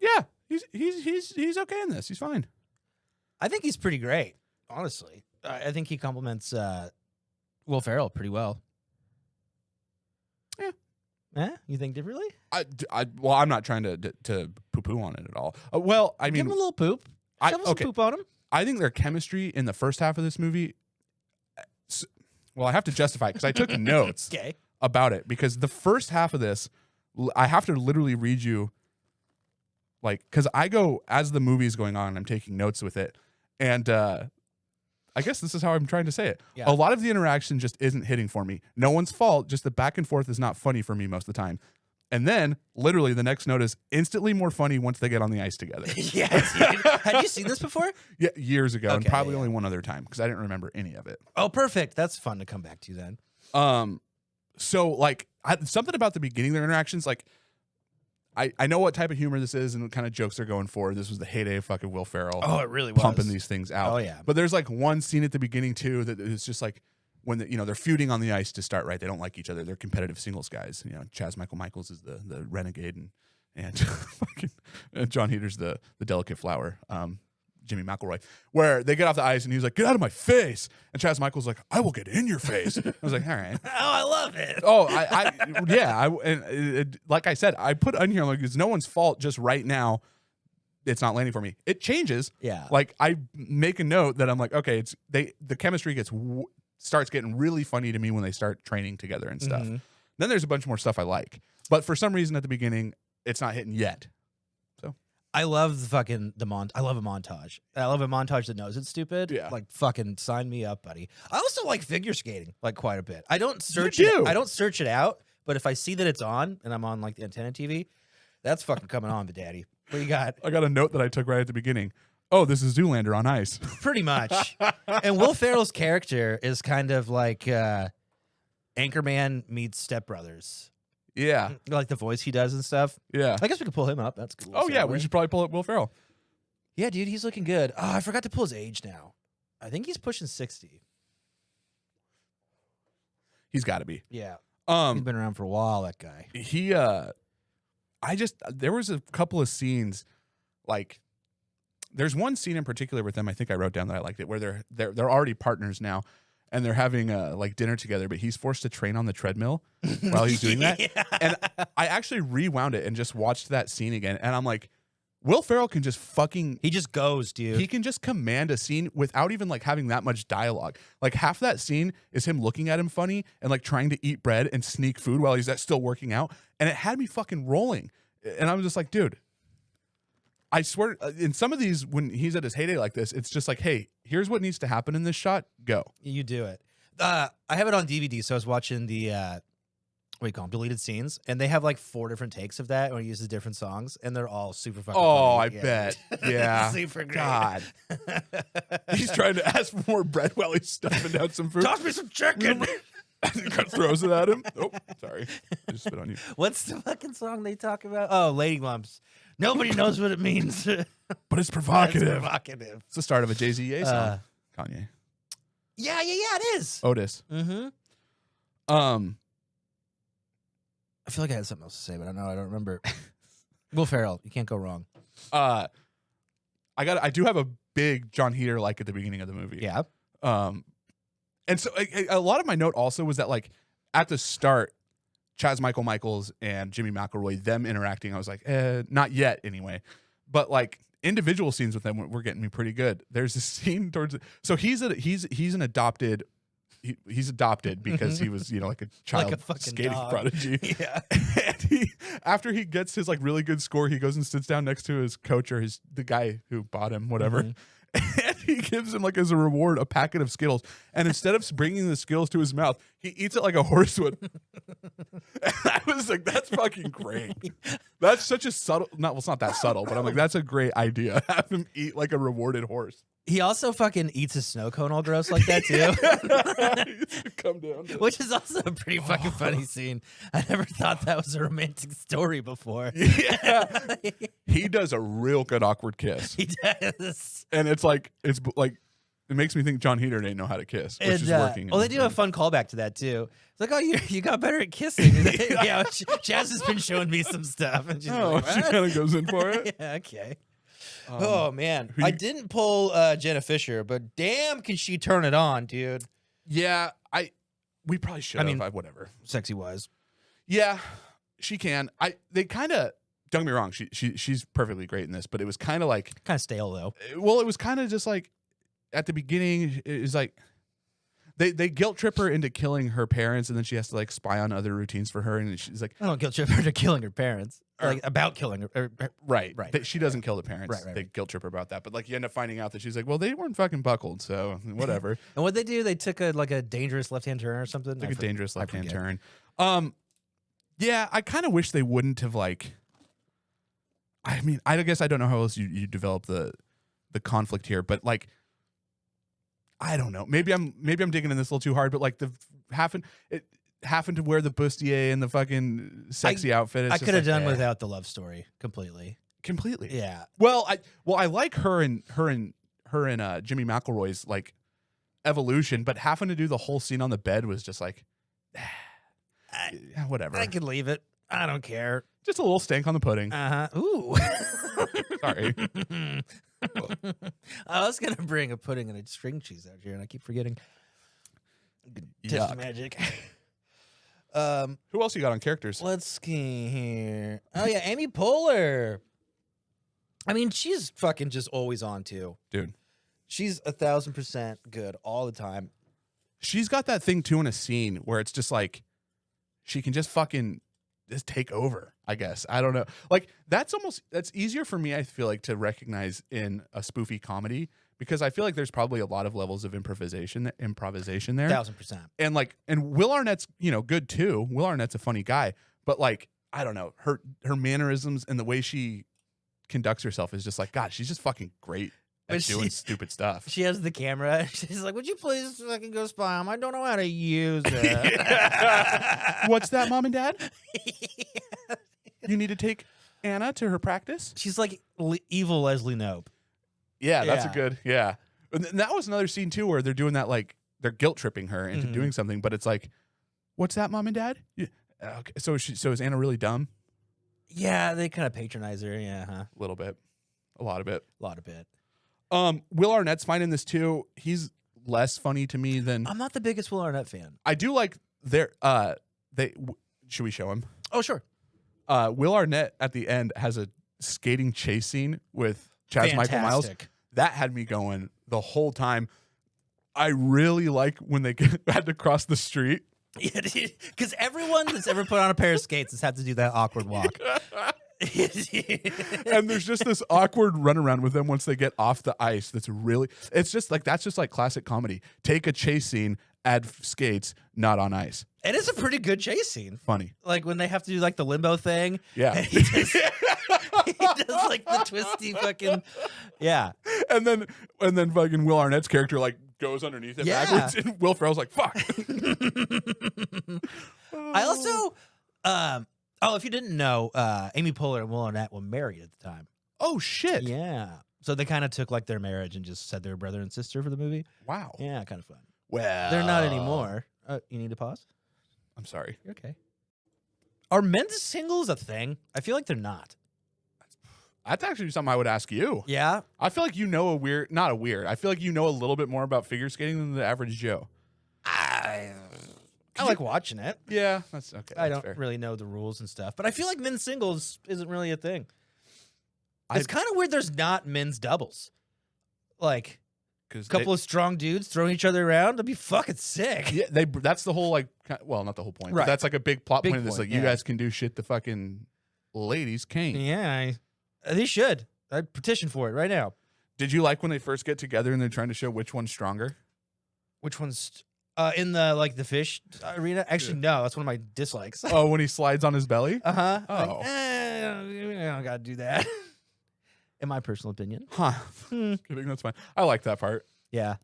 yeah, he's okay in this. He's fine. I think he's pretty great, honestly. I think he compliments Will Ferrell pretty well. Yeah. Eh? You think differently? Well, I'm not trying to poo-poo on it at all. Well, I mean, Give him a little poop. Shove some poop on him. I think their chemistry in the first half of this movie. Well, I have to justify it because I took notes about it, because the first half of this, I have to literally read you, like, because I go as the movie is going on, I'm taking notes with it, and I guess this is how I'm trying to say it. Yeah. A lot of the interaction just isn't hitting for me. No one's fault, just the back and forth is not funny for me most of the time. And then, literally, the next note is instantly more funny once they get on the ice together. Yeah, dude. Had you seen this before? Yeah, years ago, and Okay, probably yeah. only one other time because I didn't remember any of it. Oh, perfect. That's fun to come back to then. So like something about the beginning of their interactions, like I know what type of humor this is and what kind of jokes they're going for. This was the heyday of fucking Will Ferrell. Oh, it really was. Pumping these things out. Oh, yeah. But there's like one scene at the beginning too that is just like when they're feuding on the ice to start, right? They don't like each other. They're competitive singles guys. You know, Chaz Michaels is the renegade and fucking John Eder's the delicate flower. Jimmy McElroy, where they get off the ice and he's like, "Get out of my face!" And Chaz Michaels like, "I will get in your face." I was like, "All right." Oh, I love it. Oh, like I said, I put on here like it's no one's fault. Just right now, it's not landing for me. It changes. Yeah. Like I make a note that I'm like, okay, the chemistry starts getting really funny to me when they start training together and stuff. Mhm. Then there's a bunch more stuff I like, but for some reason at the beginning, it's not hitting yet. I love I love a montage. I love a montage that knows it's stupid. Yeah. Like fucking sign me up, buddy. I also like figure skating like quite a bit. I don't search do? it. I don't search it out, but if I see that it's on and I'm on like the antenna TV, that's fucking coming on, daddy. What do you got? I got a note that I took right at the beginning. Oh, this is Zoolander on ice. Pretty much. And Will Ferrell's character is kind of like Anchorman meets Step Brothers. Yeah. Like the voice he does and stuff. Yeah. I guess we could pull him up. That's cool. Oh yeah, we should probably pull up Will Ferrell. Yeah, dude, he's looking good. Oh, I forgot to pull his age now. I think he's pushing 60. He's got to be. Yeah. He's been around for a while, that guy. There was a couple of scenes, like there's one scene in particular with them I think I wrote down that I liked it, where they're already partners now and they're having like dinner together, but he's forced to train on the treadmill while he's doing that. Yeah. And I actually rewound it and just watched that scene again, and I'm like, Will Ferrell can just fucking He just goes, dude. he can just command a scene without even like having that much dialogue. Like half that scene is him looking at him funny and like trying to eat bread and sneak food while he's still working out, and it had me fucking rolling. And I was just like, dude, I swear, in some of these when he's at his heyday like this, it's just like, hey, here's what needs to happen in this shot. Go. You do it. I have it on DVD, so I was watching the what do you call them, deleted scenes, and they have like 4 different takes of that when he uses different songs, and they're all super fucking Oh, funny. I bet. Yeah. Super great. God. He's trying to ask for more bread while he's stuffing down some food. Toss me some chicken. He kind of throws it at him. Oh, sorry. I just spit on you. What's the fucking song they talk about? Oh, Lady Lumps. Nobody knows what it means. But it's provocative. It's provocative. It's the start of a Jay-Z song. Kanye. Yeah, it is. Otis. Mm-hmm. I feel like I had something else to say, but I don't remember. Will Ferrell, you can't go wrong. I do have a big John Heder like at the beginning of the movie. Yeah. And so a lot of my note also was that like at the start, Chaz Michaels and Jimmy McElroy, them interacting, I was like, not yet anyway. But like individual scenes with them were getting me pretty good. There's a scene so he's an adopted. He's adopted because he was, like a child Like a fucking skating dog. prodigy. Yeah. And after he gets his like really good score, he goes and sits down next to his coach or the guy who bought him, whatever. And he gives him like as a reward a packet of Skittles. And instead of bringing the Skittles to his mouth, he eats it like a horse would. And I was like, that's fucking great. That's such a subtle, it's not that subtle, but I'm like, that's a great idea. Have him eat like a rewarded horse. He also fucking eats a snow cone all gross like that too. Come down. Which is also a pretty fucking funny scene. I never thought that was a romantic story before. Yeah. He does a real good awkward kiss. He does. And it's like it makes me think John Heder didn't know how to kiss, which is working. Well, they do a fun callback to that too. It's like, oh, you got better at kissing. Yeah, Chaz has been showing me some stuff, and she's like, she what? kind of goes in for it. Yeah, okay. Oh man, I didn't pull Jenna Fisher, but damn, can she turn it on, dude? Yeah, we probably should. I mean, whatever. Sexy wise. Yeah, she can. They kind of don't get me wrong. She's perfectly great in this, but it was kind of like Stale though. Well, it was kind of just like at the beginning. It was like they guilt trip her into killing her parents, and then she has to like spy on other routines for her, and she's like, I don't guilt trip her to killing her parents. Like about killing her. Right. Right. She doesn't kill the parents. Right. They guilt trip her about that. But like you end up finding out that she's like, well, they weren't fucking buckled, so whatever. And what they do, they took a dangerous left-hand turn or something. Like a dangerous left-hand forget. turn. Yeah, I kind of wish they wouldn't have like. I mean, I guess I don't know how else you develop the conflict here, but like, I don't know. Maybe I'm digging in this a little too hard, but like having to wear the bustier and the fucking sexy outfit. I could have done without the love story completely. Yeah. Well, I like her and Jimmy McElroy's like evolution, but having to do the whole scene on the bed was just like, whatever. I could leave it. I don't care. Just a little stank on the pudding. Ooh. Sorry. I was gonna bring a pudding and a string cheese out here, and I keep forgetting. Test magic. Who else you got on characters? Let's see here. Oh yeah, Amy Poehler. I mean, she's fucking just always on too, Dude. She's 1,000% good all the time. She's got that thing too in a scene where it's just like she can just fucking just take over, I guess. I don't know. Like that's easier for me, I feel like, to recognize in a spoofy comedy, because I feel like there's probably a lot of levels of improvisation there. 1,000%. And Will Arnett's, good too. Will Arnett's a funny guy, but like, I don't know, her mannerisms and the way she conducts herself is just like, God, she's just fucking great at doing stupid stuff. She has the camera. She's like, would you please fucking go spy on him? I don't know how to use it. What's that, Mom and Dad? You need to take Anna to her practice? She's like evil Leslie Knope. Yeah, that's a good, yeah. And that was another scene too where they're doing that, like they're guilt tripping her into doing something, but it's like, what's that, Mom and Dad? Yeah. Okay. So is Anna really dumb? Yeah, they kind of patronize her. Yeah, huh? A little bit, a lot of it. Will Arnett's fine in this too. He's less funny to me than. I'm not the biggest Will Arnett fan. I do like their. Should we show him? Oh sure. Will Arnett at the end has skating chase scene with Chaz Michael Miles, Fantastic. that had me going the whole time. I really like when they had to cross the street. Yeah, because everyone that's ever put on a pair of skates has had to do that awkward walk. And there's just this awkward runaround with them once they get off the ice. That's just like classic comedy. Take a chase scene, add skates, not on ice. It is a pretty good chase scene. Funny. Like when they have to do like the limbo thing. Yeah. And he does like the twisty fucking, yeah. And then fucking Will Arnett's character like goes underneath it backwards, and Will Ferrell's like, fuck. I also, if you didn't know, Amy Poehler and Will Arnett were married at the time. Oh shit. Yeah. So they kind of took like their marriage and just said they were brother and sister for the movie. Wow. Yeah, kind of fun. Well, They're not anymore. You need to pause? I'm sorry. You're okay. Are men's singles a thing? I feel like they're not. That's actually something I would ask you. Yeah? I feel like you know I feel like you know a little bit more about figure skating than the average Joe. I like watching it. Yeah, that's okay. I that's don't fair. really know the rules and stuff, but I feel like men's singles isn't really a thing. It's kind of weird there's not men's doubles. Like, a couple of strong dudes throwing each other around. That'd be fucking sick. Yeah, that's the whole well, not the whole point. Right. But that's like a big plot Big point of this. point, Like you yeah. guys can do shit the fucking ladies can't. Yeah, they should. I'd petition for it right now. Did you like when they first get together and they're trying to show which one's stronger? Which one's in the fish arena? Actually, no. That's one of my dislikes. Oh, when he slides on his belly? Uh-huh. Oh. Like, I don't gotta do that. In my personal opinion. Huh. Kidding, that's fine. I like that part. Yeah.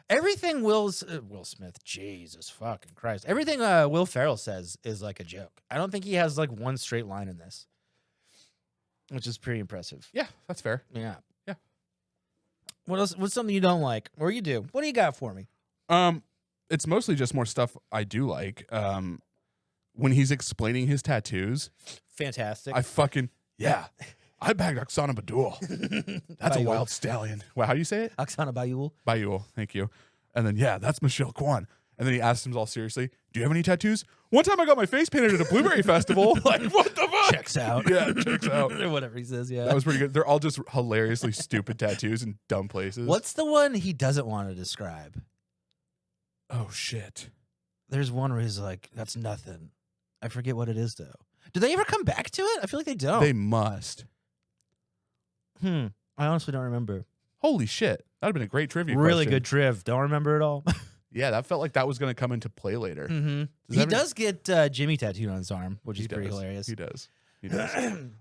Everything Will Smith, Jesus fucking Christ. Everything Will Ferrell says is like a joke. I don't think he has like one straight line in this, which is pretty impressive. Yeah, that's fair. Yeah. Yeah. What else? What's something you don't like? Or you do? What do you got for me? It's mostly just more stuff I do like. When he's explaining his tattoos, Fantastic. I bagged Oksana Badul. That's a Bayul. wild stallion. Well, how do you say it? Oksana Bayul. Bayul. Thank you. And then, that's Michelle Kwan. And then he asks him all seriously, do you have any tattoos? One time I got my face painted at a blueberry festival. Like, what the fuck? Checks out. Yeah, checks out. Or whatever he says, yeah. That was pretty good. They're all just hilariously stupid tattoos in dumb places. What's the one he doesn't want to describe? Oh, shit. There's one where he's like, that's nothing. I forget what it is, though. Do they ever come back to it? I feel like they don't. They must. I honestly don't remember. Holy shit. That would have been a great trivia Really question. good triv. Don't remember it all. Yeah, that felt like that was going to come into play later. Mm-hmm. He does get Jimmy tattooed on his arm, which is pretty hilarious. He does. He does.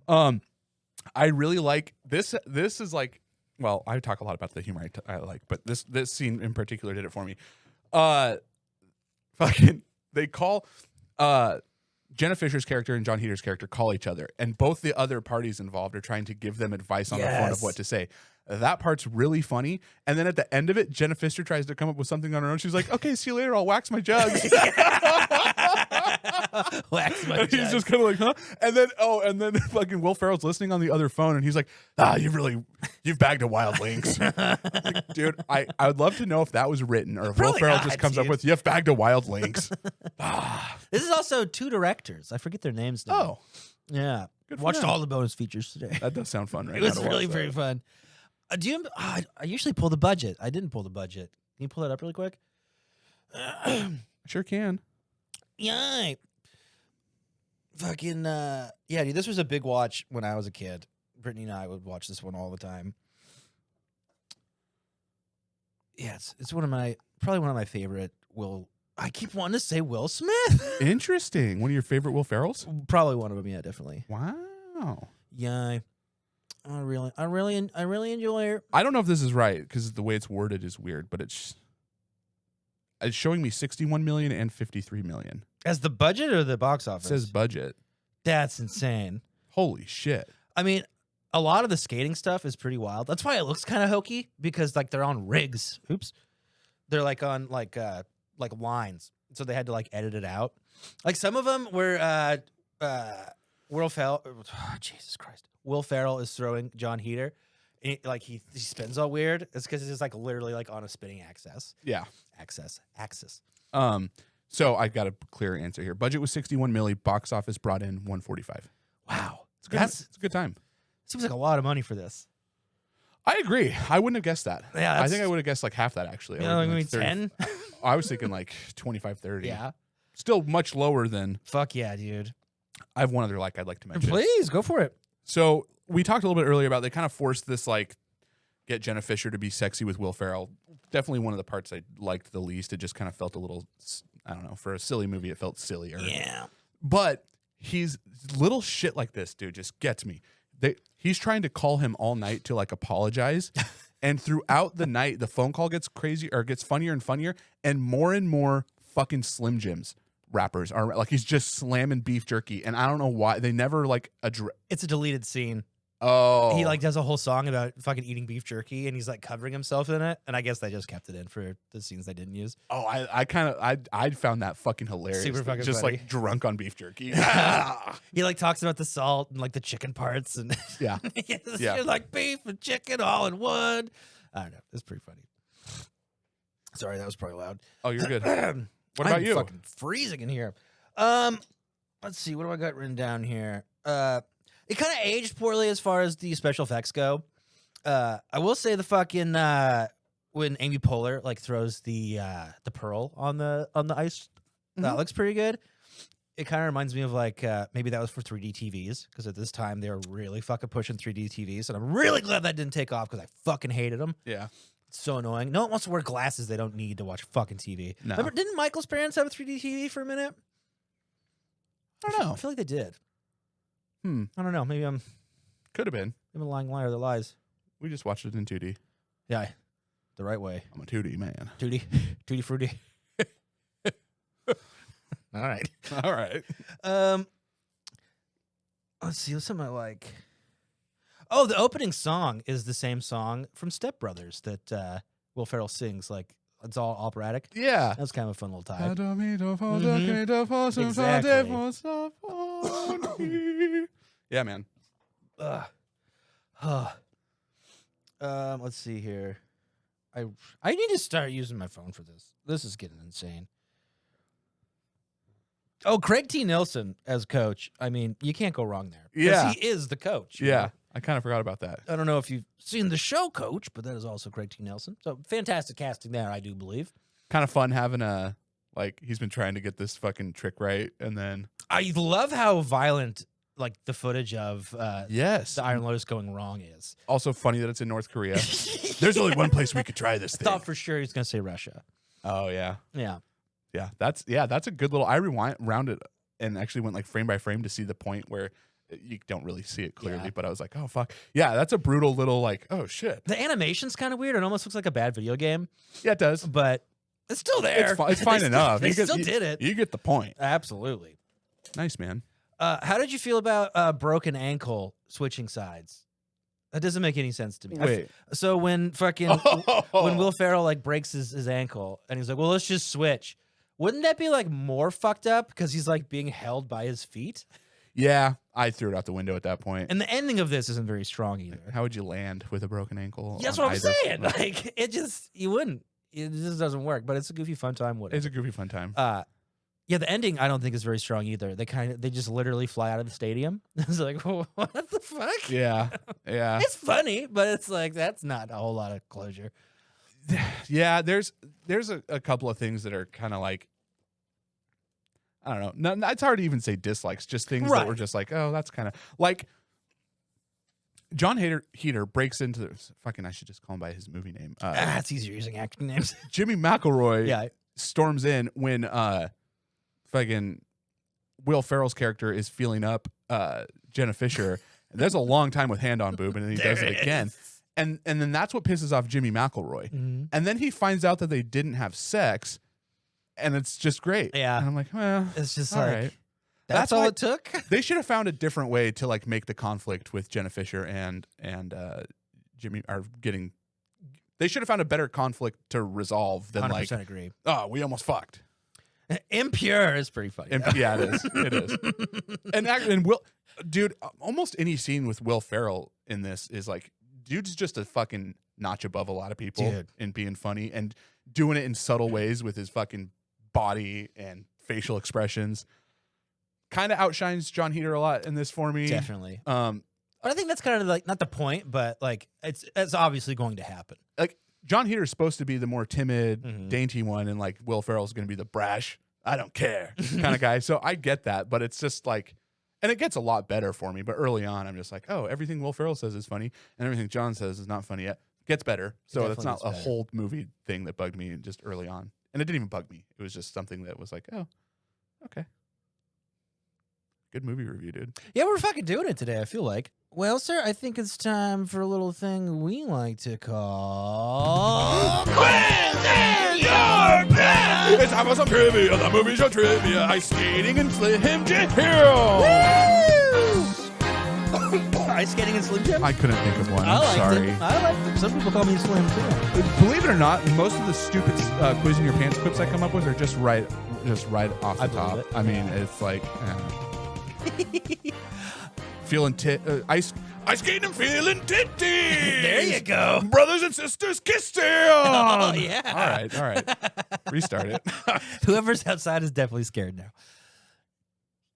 I really like this. This is like, well, I talk a lot about the humor I like, but this scene in particular did it for me. Fucking, they call Jenna Fisher's character and John Heder character call each other, and both the other parties involved are trying to give them advice on the phone of what to say. That part's really funny. And then at the end of it, Jenna Fisher tries to come up with something on her own. She's like, okay, see you later. I'll wax my jugs. Wax my And he's jugs. just kind of like, huh? And then fucking Will Ferrell's listening on the other phone, and he's like, you've bagged a wild lynx. Like, dude, I would love to know if that was written or if Will Probably Ferrell not, just comes up dude. with, you've bagged a wild lynx. This is also 2 directors. I forget their names now. Oh, Yeah. Good for Watched them. all the bonus features today. that does sound fun, right? It was really very fun. Do you? I usually pull the budget. I didn't pull the budget. Can you pull that up really quick? Sure can. Yeah. Fucking yeah, dude. This was a big watch when I was a kid. Brittany and I would watch this one all the time. Yeah, it's probably one of my favorite Will. I keep wanting to say Will Smith. Interesting. One of your favorite Will Ferrells? Probably one of them. Yeah, definitely. Wow. Yeah. I really enjoy it. I don't know if this is right because the way it's worded is weird, but it's showing me 61 million and 53 million. As the budget or the box It office? says budget. That's insane. Holy shit. I mean, a lot of the skating stuff is pretty wild. That's why it looks kind of hokey because like they're on rigs. Oops. They're like on like lines. So they had to like edit it out. Like some of them were Will Ferrell, Jesus Christ. Will Ferrell is throwing John Heder. And he spins all weird. It's because it's like literally like on a spinning axis. Yeah. Axis. So I got a clear answer here. Budget was 61 milli. Box office brought in 145. Wow. It's a good time. Seems like a lot of money for this. I agree. I wouldn't have guessed that. Yeah, I think I would have guessed like half that actually. You know, like maybe 10? I was thinking like 25, 30. Yeah. Still much lower than. Fuck yeah, dude. I have one other like I'd like to mention. Please, go for it. So we talked a little bit earlier about they kind of forced this like get Jenna Fisher to be sexy with Will Ferrell. Definitely one of the parts I liked the least. It just kind of felt a little, I don't know, for a silly movie, it felt sillier. Yeah. But he's little shit like this, dude, just gets me. He's trying to call him all night to like apologize. And throughout the night, the phone call gets crazy or gets funnier and funnier. And more fucking Slim Jims rappers are like, he's just slamming beef jerky. And I don't know why they never like address. It's a deleted scene. Oh, He like does a whole song about fucking eating beef jerky and he's like covering himself in it. And I guess they just kept it in for the scenes they didn't use. Oh, I found that fucking hilarious. Super fucking just funny. like drunk on beef jerky. He like talks about the salt and like the chicken parts and Yeah. yeah. Like beef and chicken all in one. I don't know. It's pretty funny. Sorry, that was probably loud. Oh, you're good. What about you? Fucking freezing in here. Let's see. What do I got written down here? It kind of aged poorly as far as the special effects go. I will say the fucking when Amy Poehler like throws the pearl on the ice, that looks pretty good. It kind of reminds me of like maybe that was for 3D TVs because at this time they were really fucking pushing 3D TVs, and I'm really glad that didn't take off because I fucking hated them. Yeah. It's so annoying. No one wants to wear glasses they don't need to watch fucking TV. No. Remember, didn't Michael's parents have a 3D TV for a minute? I don't know. I feel like they did. I I don't know. Maybe I'm Could have been. a lying liar that lies. We just watched it in 2D. Yeah, the right way. I'm a 2D man. Tutti fruity. All right. All right. Let's see. What's something I like? Oh, the opening song is the same song from Step Brothers that Will Ferrell sings. Like it's all operatic. Yeah. That was kind of a fun little tie. Yeah, man. Let's see here. I need to start using my phone for this. This is getting insane. Oh, Craig T. Nelson as coach. I mean, you can't go wrong there. Yeah. He is the coach. you Yeah. know? I kind of forgot about that. I don't know if you've seen the show, Coach, but that is also Craig T. Nelson. So fantastic casting there, I do believe. Kind of fun having like, he's been trying to get this fucking trick right. And then. I love how violent, like, the footage of Yes. the Iron Lotus going wrong is. Also funny that it's in North Korea. There's only one place we could try this I thing. thought for sure he was going to say Russia. Oh, yeah. Yeah. Yeah. That's a good little. I round it and actually went like frame by frame to see the point where you don't really see it clearly, Yeah. but I was like, oh, fuck. Yeah, that's a brutal little, like, oh, shit. The animation's kind of weird. It almost looks like a bad video game, Yeah, it does. but it's still there. It's fine enough. They You still did it. You get the point. Absolutely. Nice, man. How did you feel about broken ankle switching sides? That doesn't make any sense to me. Wait. So when fucking when Will Ferrell like breaks his ankle and he's like, well, let's just switch. Wouldn't that be like more fucked up because he's like being held by his feet? Yeah, I threw it out the window at that point. And the ending of this isn't very strong either. How would you land with a broken ankle? That's on what I'm either saying. foot? Like you wouldn't. It just doesn't work. But it's a goofy fun time. Whatever. It's a goofy fun time. Yeah, the ending I don't think is very strong either. They just literally fly out of the stadium. It's like, what the fuck? Yeah, yeah, It's funny, but it's like that's not a whole lot of closure. yeah. There's a couple of things that are kind of like, I don't know. No, it's hard to even say dislikes. Just things Right. that were just like, oh, that's kind of like. John HEDER breaks into the fucking. I should just call him by his movie name. It's easier using acting names. Jimmy McElroy. Yeah. Storms in when fucking Will Ferrell's character is feeling up Jenna Fisher. There's a long time with hand on boob, and then he does it again. And then that's what pisses off Jimmy McElroy. Mm-hmm. And then he finds out that they didn't have sex, and it's just great. Yeah. And I'm like, well, It's just all like right. that's all why- it took. They should have found a different way to like make the conflict with Jenna Fisher and Jimmy are getting. They should have found a better conflict to resolve than 100% like, agree. oh, we almost fucked. Impure is pretty funny. Yeah, it is. It is. And Will, dude, almost any scene with Will Ferrell in this is like, dude's just a fucking notch above a lot of people Dude. in being funny and doing it in subtle ways with his fucking body and facial expressions. kind of outshines John Heder a lot in this for me. Definitely. Um, But I think that's kind of like not the point, but like it's obviously going to happen. like John Heder is supposed to be the more timid, dainty one, and like Will Ferrell's going to be the brash, I don't care kind of guy. So I get that, but it's just like, and it gets a lot better for me. But early on, I'm just like, oh, everything Will Ferrell says is funny, and everything John says is not funny yet. Gets better. So that's not a whole movie thing that bugged me just early on, and it didn't even bug me. It was just something that was like, oh, okay. Good movie review, dude. Yeah, we're fucking doing it today, I feel like. Well, sir, I think it's time for a little thing we like to call... It's time for some trivia, the movie show trivia. Ice skating and Slim Jim. Ice skating and Slim Jim? I couldn't think of one. I I'm liked sorry. it. I liked it. Some people call me Slim, too. Believe it or not, most of the stupid quiz in your pants clips I come up with are just right off the top. it. I mean, it's like feeling ice skating and feeling titties. There you go. Brothers and sisters kissing. Oh, yeah. All right. Restart it. Whoever's outside is definitely scared now.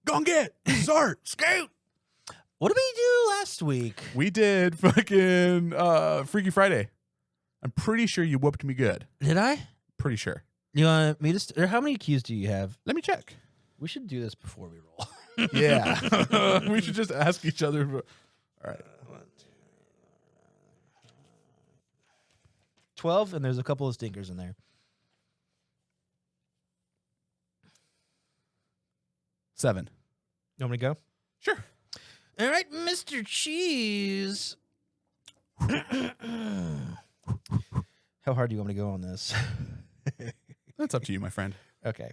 Gonna get Zart Scout. What did we do last week? We did fucking Freaky Friday. I'm pretty sure you whooped me good. Did I? Pretty sure. You want me to... or how many cues do you have? Let me check. We should do this before we roll. Yeah. We should just ask each other. All right. 12, and there's a couple of stinkers in there. 7. You want me to go? Sure. All right, Mr. Cheese. How hard do you want me to go on this? That's up to you, my friend. Okay.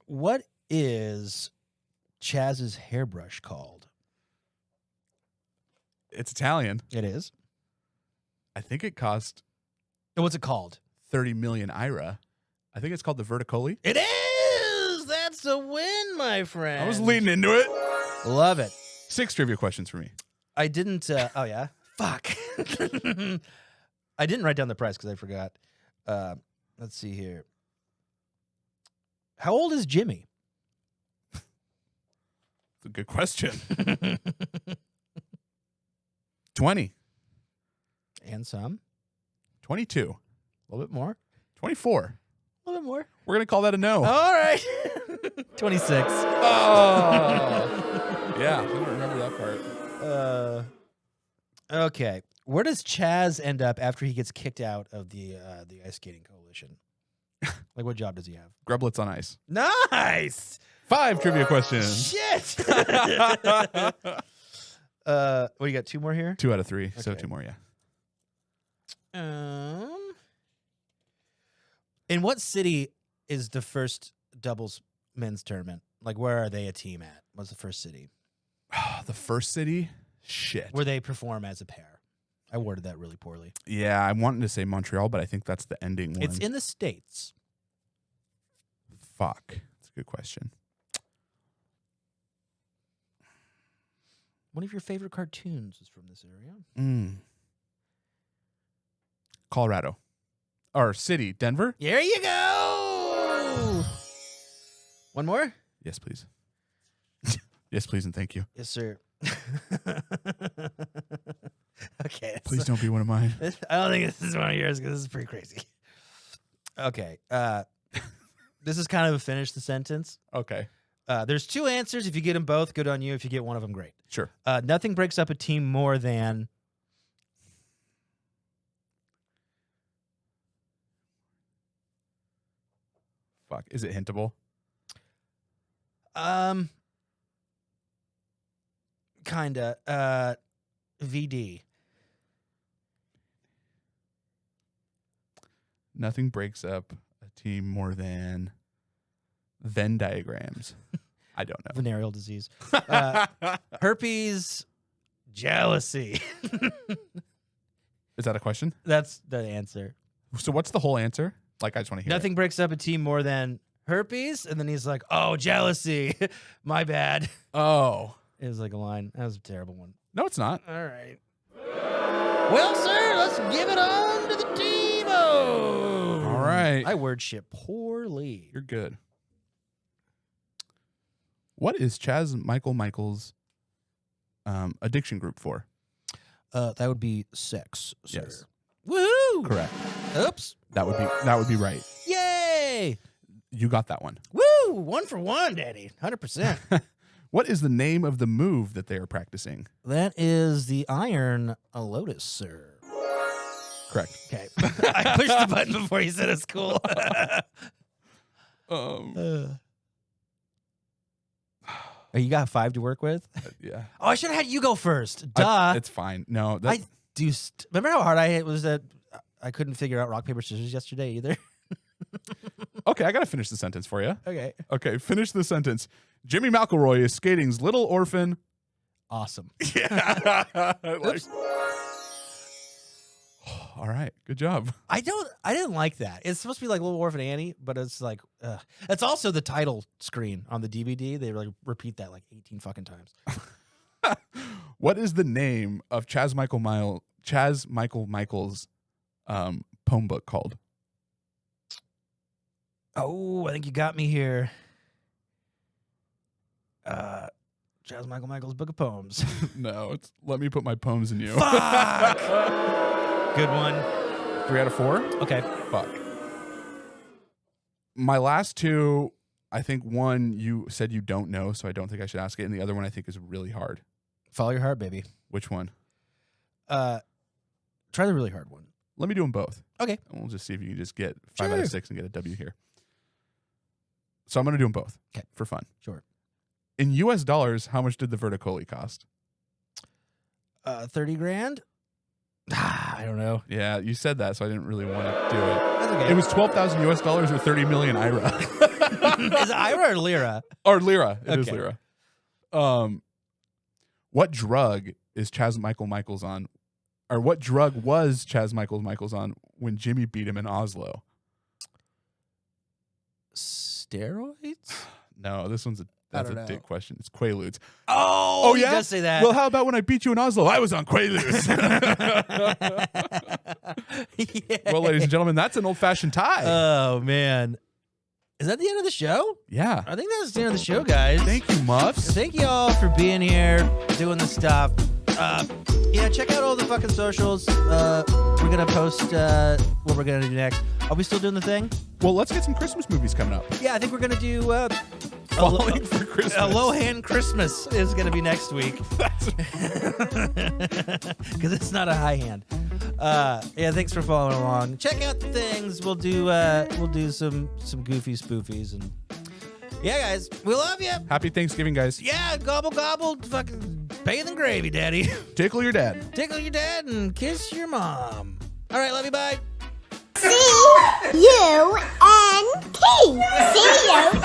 What is Chaz's hairbrush called? It's Italian. It is. I think it cost And what's it called? 30 million IRA. I think it's called the Verticoli. It is. That's a win, my friend. I was leading into it. Love it. 6 trivia questions for me. I didn't. Oh yeah. Fuck. I didn't write down the price because I forgot. Let's see here. How old is Jimmy? That's a good question. 20. And some. 22. A little bit more. 24. A little bit more. We're going to call that a no. All right. 26. Oh. Yeah, I don't remember that part. Okay. Where does Chaz end up after he gets kicked out of the ice skating coalition? Like, what job does he have? Grublets on ice. Nice. 5 trivia questions. Shit. What, you got 2 more here? 2 out of 3. So Okay. 2 more, yeah. In what city is the first doubles men's tournament? Like, where are they a team at? What's the first city? The first city? Shit. Where they perform as a pair. I worded that really poorly. Yeah, I'm wanting to say Montreal, but I think that's the ending one. It's in the States. Fuck. That's a good question. One of your favorite cartoons is from this area. Colorado. Or city, Denver? There you go. One more? Yes, please. Yes, please, and thank you. Yes, sir. Okay. Please don't be one of mine. I don't think this is one of yours because this is pretty crazy. Okay. This is kind of a finish the sentence. Okay. There's 2 answers. If you get them both, good on you. If you get one of them, great. Sure. Nothing breaks up a team more than... Fuck. Is it hintable? Kinda. VD. Nothing breaks up a team more than Venn diagrams. I don't know. Venereal disease. Herpes. Jealousy. Is that a question? That's the answer. So what's the whole answer? Like, I just want to hear Nothing breaks up a team more than herpes. And then he's like, oh, jealousy. My bad. it. Oh. It was like a line. That was a terrible one. No, it's not. All right. Well, sir, let's give it on to the team. All right. I word shit poorly. You're good. What is Chaz Michael's addiction group for? That would be sex, sir. Yes. Woo! Correct. Oops. That would be right. Yay! You got that one. Woo! 1 for 1, Daddy. 100%. What is the name of the move that they are practicing? That is the Iron Lotus, sir. Correct. Okay. I pushed the button before you said it's cool. You got 5 to work with? Yeah. Oh, I should have had you go first. Duh. It's fine. No. I do. Remember how hard I hit was that I couldn't figure out rock, paper, scissors yesterday either? Okay, I got to finish the sentence for you. Okay. Okay, finish the sentence. Jimmy McElroy is skating's little orphan. Awesome. Yeah. All right, good job. I didn't like that. It's supposed to be like Little Orphan Annie, but it's like, it's also the title screen on the DVD. They like repeat that like 18 fucking times. What is the name of Chaz Michael Michael's poem book called? Oh, I think you got me here. Chaz Michael's Book of Poems. No, it's Let Me Put My Poems in You. Fuck! Good one. 3 out of 4? Okay. Fuck. My last two, I think one you said you don't know, so I don't think I should ask it, and the other one I think is really hard. Follow your heart, baby. Which one? Try the really hard one. Let me do them both. Okay. And we'll just see if you can just get 5 out of 6 and get a W here. So I'm going to do them both. Okay. For fun. Sure. In US dollars, how much did the Verticoli cost? 30 grand? I don't know. Yeah, you said that, so I didn't really want to do it. That's okay. It was 12,000 US dollars or 30 million IRA. Is it IRA or lira? Or lira. It is Okay. lira. What drug is Chaz Michaels on? Or what drug was Chaz Michaels on when Jimmy beat him in Oslo? Steroids? No, this one's that's a don't know. dick question. It's Quaaludes. Oh, yeah? He does say that. Well, how about when I beat you in Oslo? I was on Quaaludes. Yeah. Well, ladies and gentlemen, that's an old-fashioned tie. Oh, man. Is that the end of the show? Yeah. I think that's the end of the show, guys. Thank you, Muffs. Thank you all for being here, doing the stuff. Yeah, check out all the fucking socials. We're going to post what we're going to do next. Are we still doing the thing? Well, let's get some Christmas movies coming up. Yeah, I think we're going to do Falling for Christmas. A Lohan Christmas is going to be next week. Because it's not a high hand. Yeah, thanks for following along. Check out the things. We'll do some goofy spoofies, and yeah, guys, we love you. Happy Thanksgiving, guys. Yeah, gobble gobble, fucking bathe in gravy, daddy. Tickle your dad. Tickle your dad and kiss your mom. All right, love you, bye. C-U-N-T. See you.